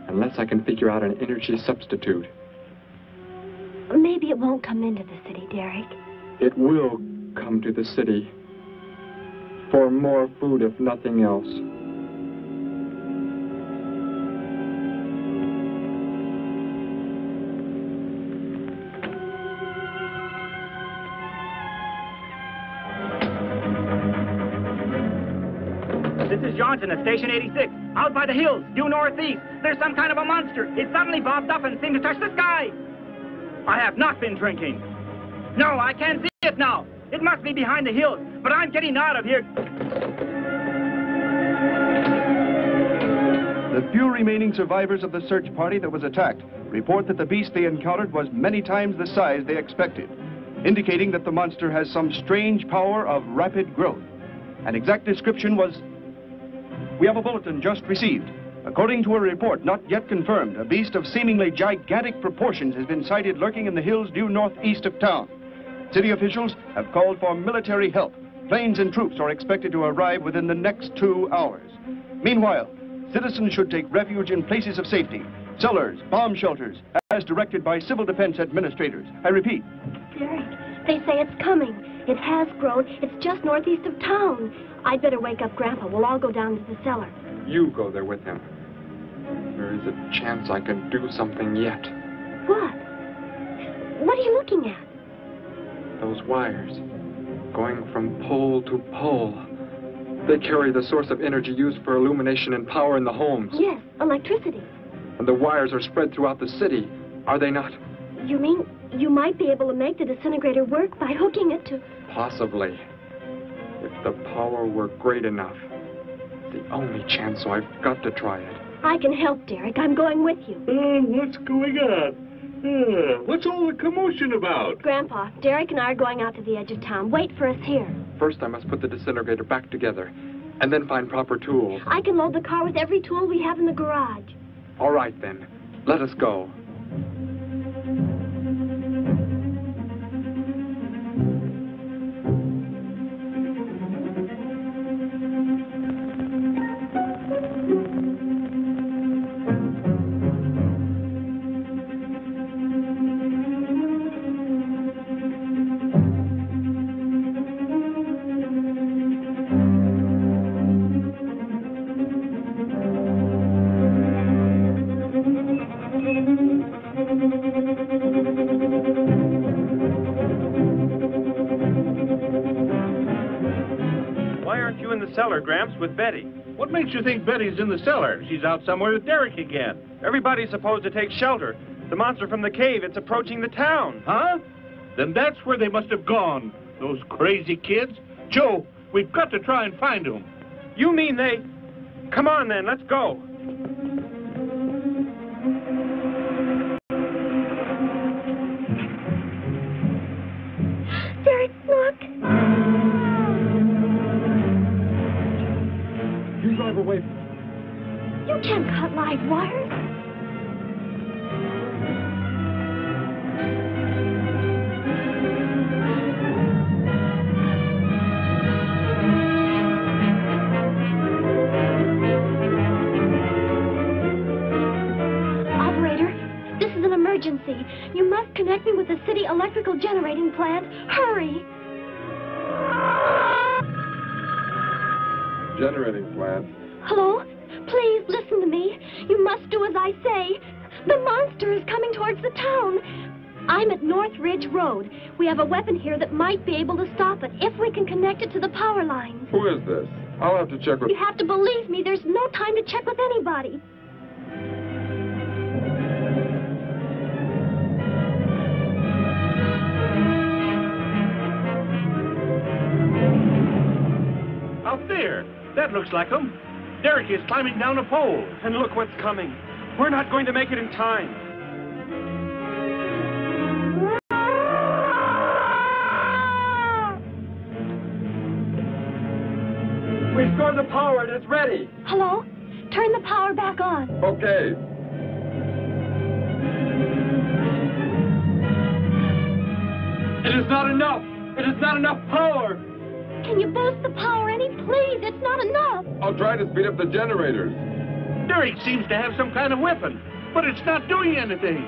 unless I can figure out an energy substitute. Maybe it won't come into the city, Derek. It will come to the city. For more food, if nothing else. This is Johnson at Station 86. Out by the hills, due northeast. There's some kind of a monster. It suddenly bobbed up and seemed to touch the sky. I have not been drinking. No, I can't see it now. It must be behind the hills, but I'm getting out of here. The few remaining survivors of the search party that was attacked report that the beast they encountered was many times the size they expected, indicating that the monster has some strange power of rapid growth. An exact description was... We have a bulletin just received. According to a report not yet confirmed, a beast of seemingly gigantic proportions has been sighted lurking in the hills due northeast of town. City officials have called for military help. Planes and troops are expected to arrive within the next 2 hours. Meanwhile, citizens should take refuge in places of safety, cellars, bomb shelters, as directed by civil defense administrators. I repeat. Derek, they say it's coming. It has grown. It's just northeast of town. I'd better wake up Grandpa. We'll all go down to the cellar. You go there with him. There is a chance I can do something yet. What? What are you looking at? Those wires, going from pole to pole. They carry the source of energy used for illumination and power in the homes. Yes, electricity. And the wires are spread throughout the city, are they not? You mean you might be able to make the disintegrator work by hooking it to... Possibly. If the power were great enough. The only chance, so I've got to try it. I can help, Derek. I'm going with you. What's going on? What's all the commotion about? Grandpa, Derek and I are going out to the edge of town. Wait for us here. First, I must put the disintegrator back together, and then find proper tools. I can load the car with every tool we have in the garage. All right, then. Let us go. Cellar, Gramps, with Betty. What makes you think Betty's in the cellar? She's out somewhere with Derek again. Everybody's supposed to take shelter. The monster from the cave, it's approaching the town. Huh? Then that's where they must have gone. Those crazy kids. Joe, we've got to try and find them. You mean they... Come on, then, let's go. Derek, look. You drive away. You can't cut live wires. Operator, this is an emergency. You must connect me with the city electrical generating plant. Hurry! Generating plant. Hello? Please listen to me. You must do as I say. The monster is coming towards the town. I'm at North Ridge Road. We have a weapon here that might be able to stop it if we can connect it to the power lines. Who is this? I'll have to check with... You have to believe me. There's no time to check with anybody. Out there. That looks like him. Derek is climbing down a pole. And look what's coming. We're not going to make it in time. Restore the power and it's ready. Hello? Turn the power back on. Okay. It is not enough. It is not enough power. Can you boost the power any, please? It's not enough. I'll try to speed up the generators. Derek seems to have some kind of weapon, but it's not doing anything.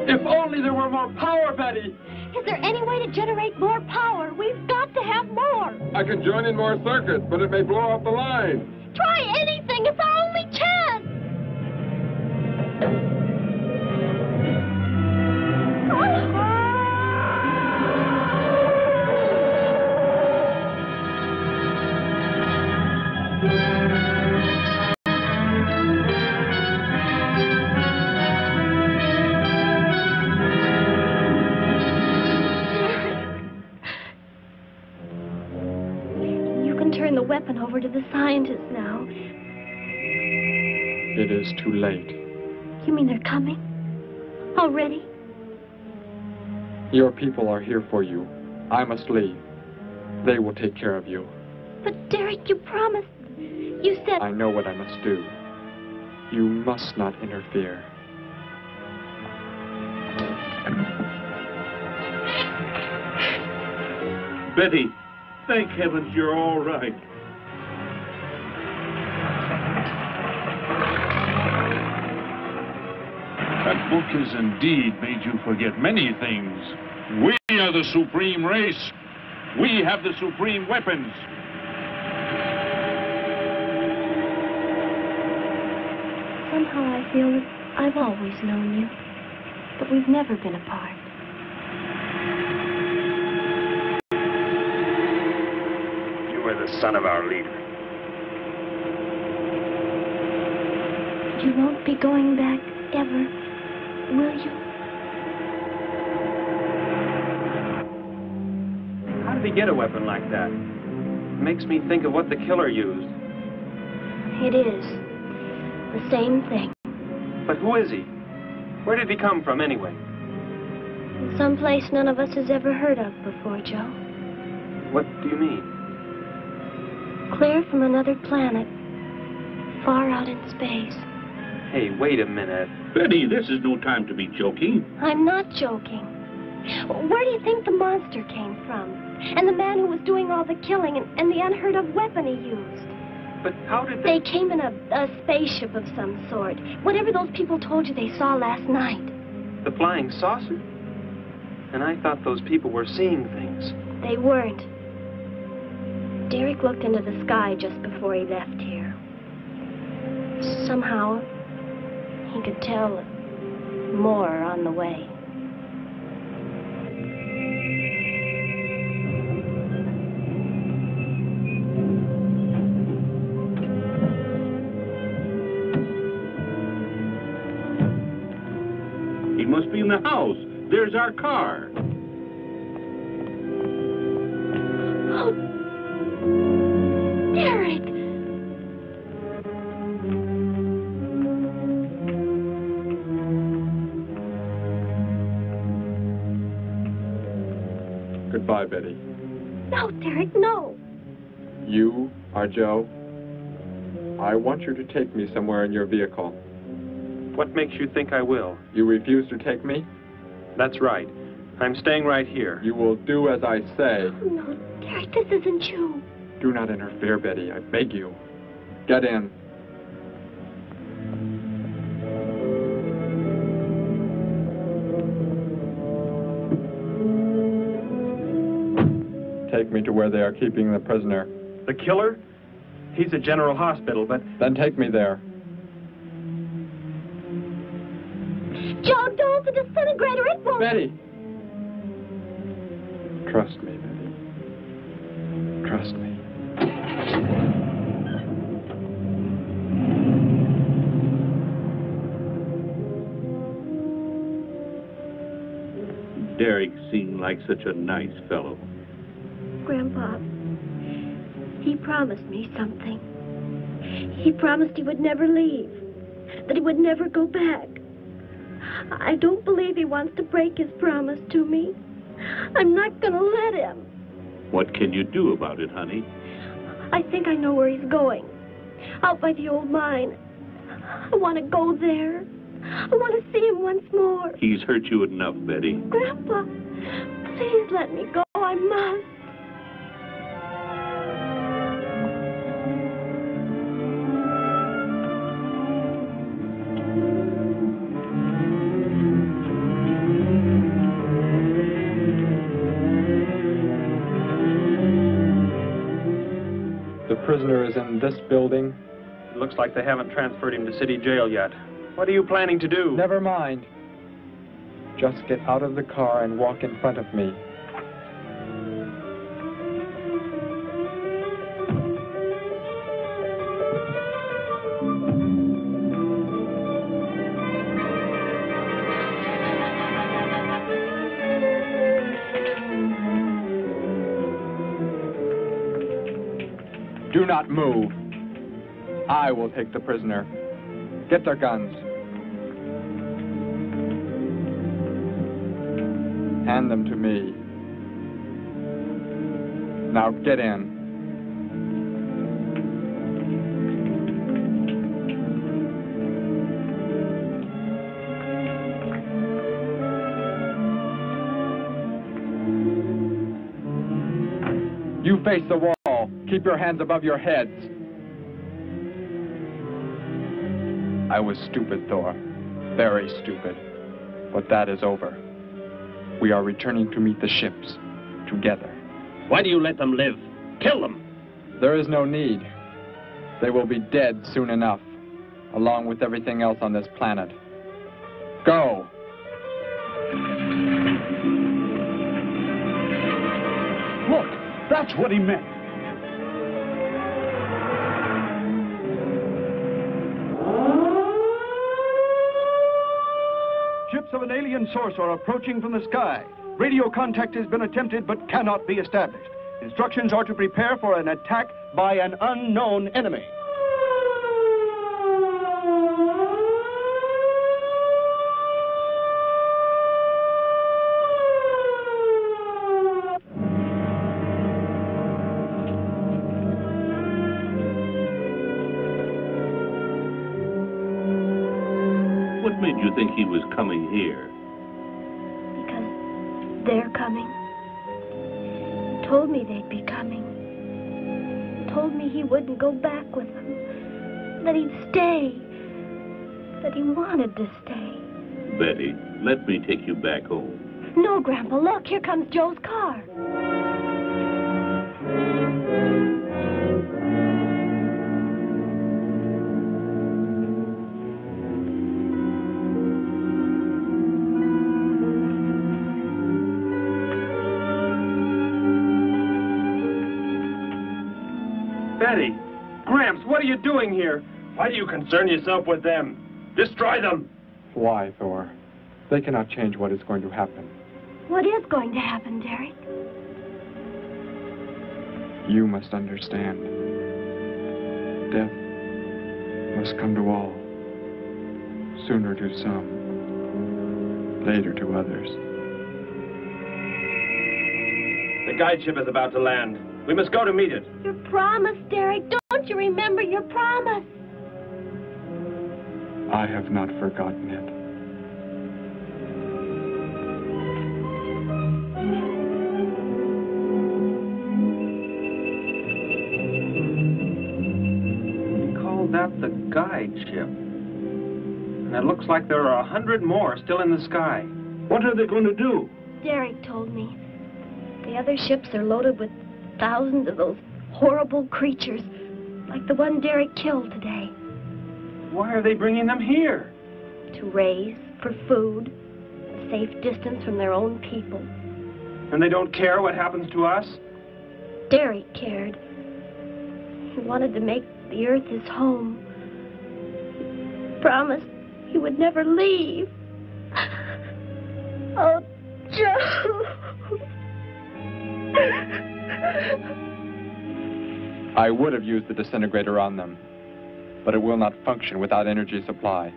If only there were more power, Betty. Is there any way to generate more power? We've got to have more. I can join in more circuits, but it may blow off the line. Try anything. It's our only chance. Turn the weapon over to the scientists now. It is too late. You mean they're coming? Already? Your people are here for you. I must leave. They will take care of you. But Derek, you promised. You said... I know what I must do. You must not interfere. Betty, thank heavens you're all right. That book has indeed made you forget many things. We are the supreme race. We have the supreme weapons. Somehow I feel that I've always known you, but we've never been apart. The son of our leader. You won't be going back ever, will you? How did he get a weapon like that? It makes me think of what the killer used. It is. The same thing. But who is he? Where did he come from, anyway? Someplace none of us has ever heard of before, Joe. What do you mean? Clear from another planet, far out in space. Hey, wait a minute. Betty, this is no time to be joking. I'm not joking. Where do you think the monster came from? And the man who was doing all the killing and the unheard of weapon he used? But how did they came in a spaceship of some sort. Whatever those people told you they saw last night. The flying saucer? And I thought those people were seeing things. They weren't. Derek looked into the sky just before he left here. Somehow, he could tell more on the way. He must be in the house. There's our car. Oh, Derek! Goodbye, Betty. No, Derek, no. You are Joe. I want you to take me somewhere in your vehicle. What makes you think I will? You refuse to take me? That's right. I'm staying right here. You will do as I say. Oh, no, Derek, this isn't you. Do not interfere, Betty. I beg you. Get in. take me to where they are keeping the prisoner. The killer? He's at General Hospital, but... Then take me there. Joe, don't! The disintegrator, it won't... Betty! Trust me, Betty. Trust me. Derek seemed like such a nice fellow. Grandpa, he promised me something. He promised he would never leave, that he would never go back. I don't believe he wants to break his promise to me. I'm not gonna let him. What can you do about it, honey? I think I know where he's going. Out by the old mine. I want to go there. I want to see him once more. He's hurt you enough, Betty. Grandpa, please let me go. I must. The prisoner is in this building. It looks like they haven't transferred him to city jail yet. What are you planning to do? Never mind. Just get out of the car and walk in front of me. Do not move. I will take the prisoner. Get their guns. Hand them to me. Now get in. You face the wall. Keep your hands above your heads. I was stupid, Thor. Very stupid. But that is over. We are returning to meet the ships. Together. Why do you let them live? Kill them! There is no need. They will be dead soon enough, along with everything else on this planet. Go! Look, that's what he meant. Ships of an alien source are approaching from the sky. Radio contact has been attempted but cannot be established. Instructions are to prepare for an attack by an unknown enemy. What made you think he was coming here? Because they're coming. Told me they'd be coming. Told me he wouldn't go back with them. That he'd stay. That he wanted to stay. Betty, let me take you back home. No, Grandpa, look, here comes Joe's car. Betty! Gramps, what are you doing here? Why do you concern yourself with them? Destroy them! Why, Thor? They cannot change what is going to happen. What is going to happen, Derek? You must understand. Death must come to all. Sooner to some, later to others. The guide ship is about to land. We must go to meet it. Your promise, Derek. Don't you remember your promise? I have not forgotten it. We call that the guide ship. And it looks like there are 100 more still in the sky. What are they going to do? Derek told me. The other ships are loaded with thousands of those horrible creatures, like the one Derek killed today. Why are they bringing them here? To raise, for food, a safe distance from their own people. And they don't care what happens to us? Derek cared. He wanted to make the earth his home. He promised he would never leave. Oh, Joe. I would have used the disintegrator on them, but it will not function without energy supply.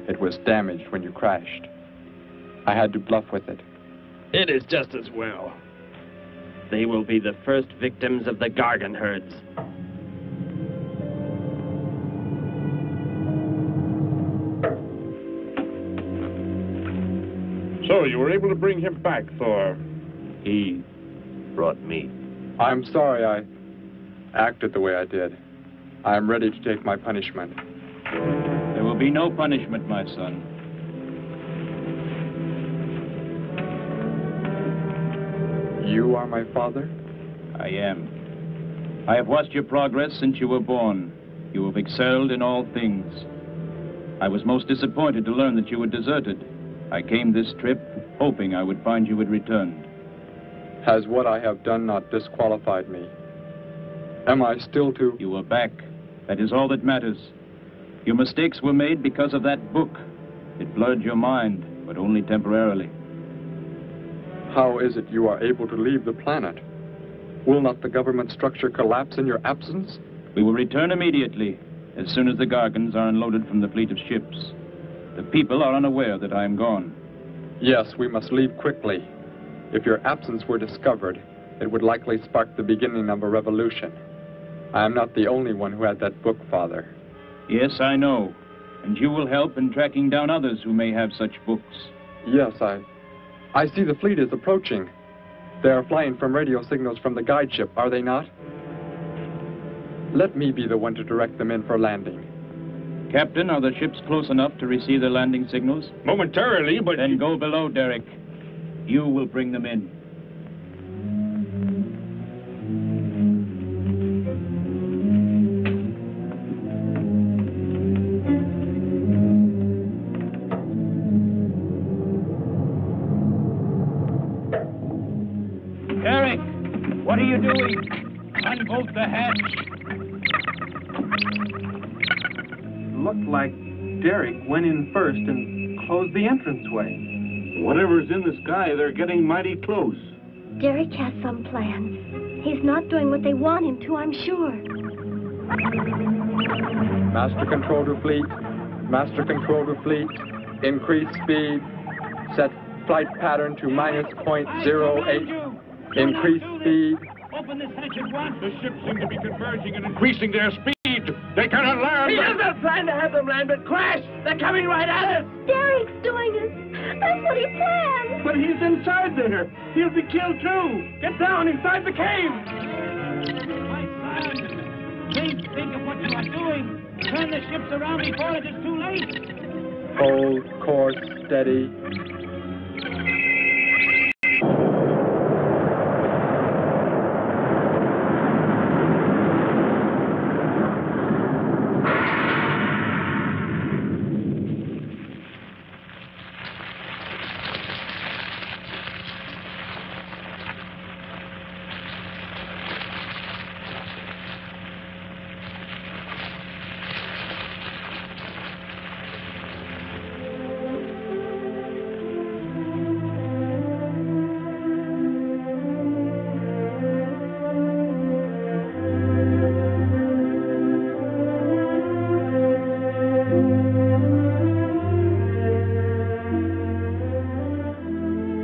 It was damaged when you crashed. I had to bluff with it. It is just as well. They will be the first victims of the Gargan herds. So, you were able to bring him back, Thor? He brought me. I'm sorry I acted the way I did. I'm ready to take my punishment. There will be no punishment, my son. You are my father? I am. I have watched your progress since you were born. You have excelled in all things. I was most disappointed to learn that you were deserted. I came this trip hoping I would find you had returned. Has what I have done not disqualified me? Am I still to... You are back. That is all that matters. Your mistakes were made because of that book. It blurred your mind, but only temporarily. How is it you are able to leave the planet? Will not the government structure collapse in your absence? We will return immediately, as soon as the Gargans are unloaded from the fleet of ships. The people are unaware that I am gone. Yes, we must leave quickly. If your absence were discovered, it would likely spark the beginning of a revolution. I am not the only one who had that book, Father. Yes, I know. And you will help in tracking down others who may have such books. Yes, I see the fleet is approaching. They are flying from radio signals from the guide ship, are they not? Let me be the one to direct them in for landing. Captain, are the ships close enough to receive the landing signals? Momentarily, but... Then go below, Derek. You will bring them in. Derek, what are you doing? Unbolt the hatch. Looked like Derek went in first and closed the entranceway. Whatever's in the sky, they're getting mighty close. Derek has some plans. He's not doing what they want him to, I'm sure. Master control to fleet. Master control to fleet. Increase speed. Set flight pattern to -.08. Increase speed. Open this hatch at once. The ships seem to be converging and increasing their speed. They cannot land. He doesn't plan to have them land, but crash. They're coming right at us. Derek's doing it. That's what he planned. But he's inside there. He'll be killed too. Get down inside the cave. My son, please think of what you are doing. Turn the ships around before it is too late. Hold course steady.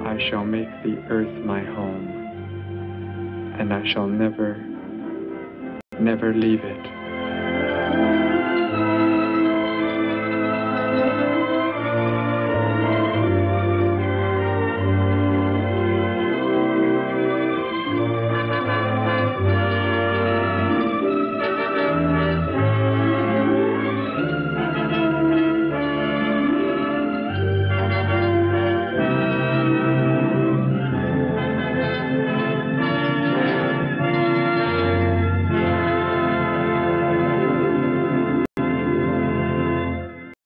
I shall make the earth my home, and I shall never, never leave it.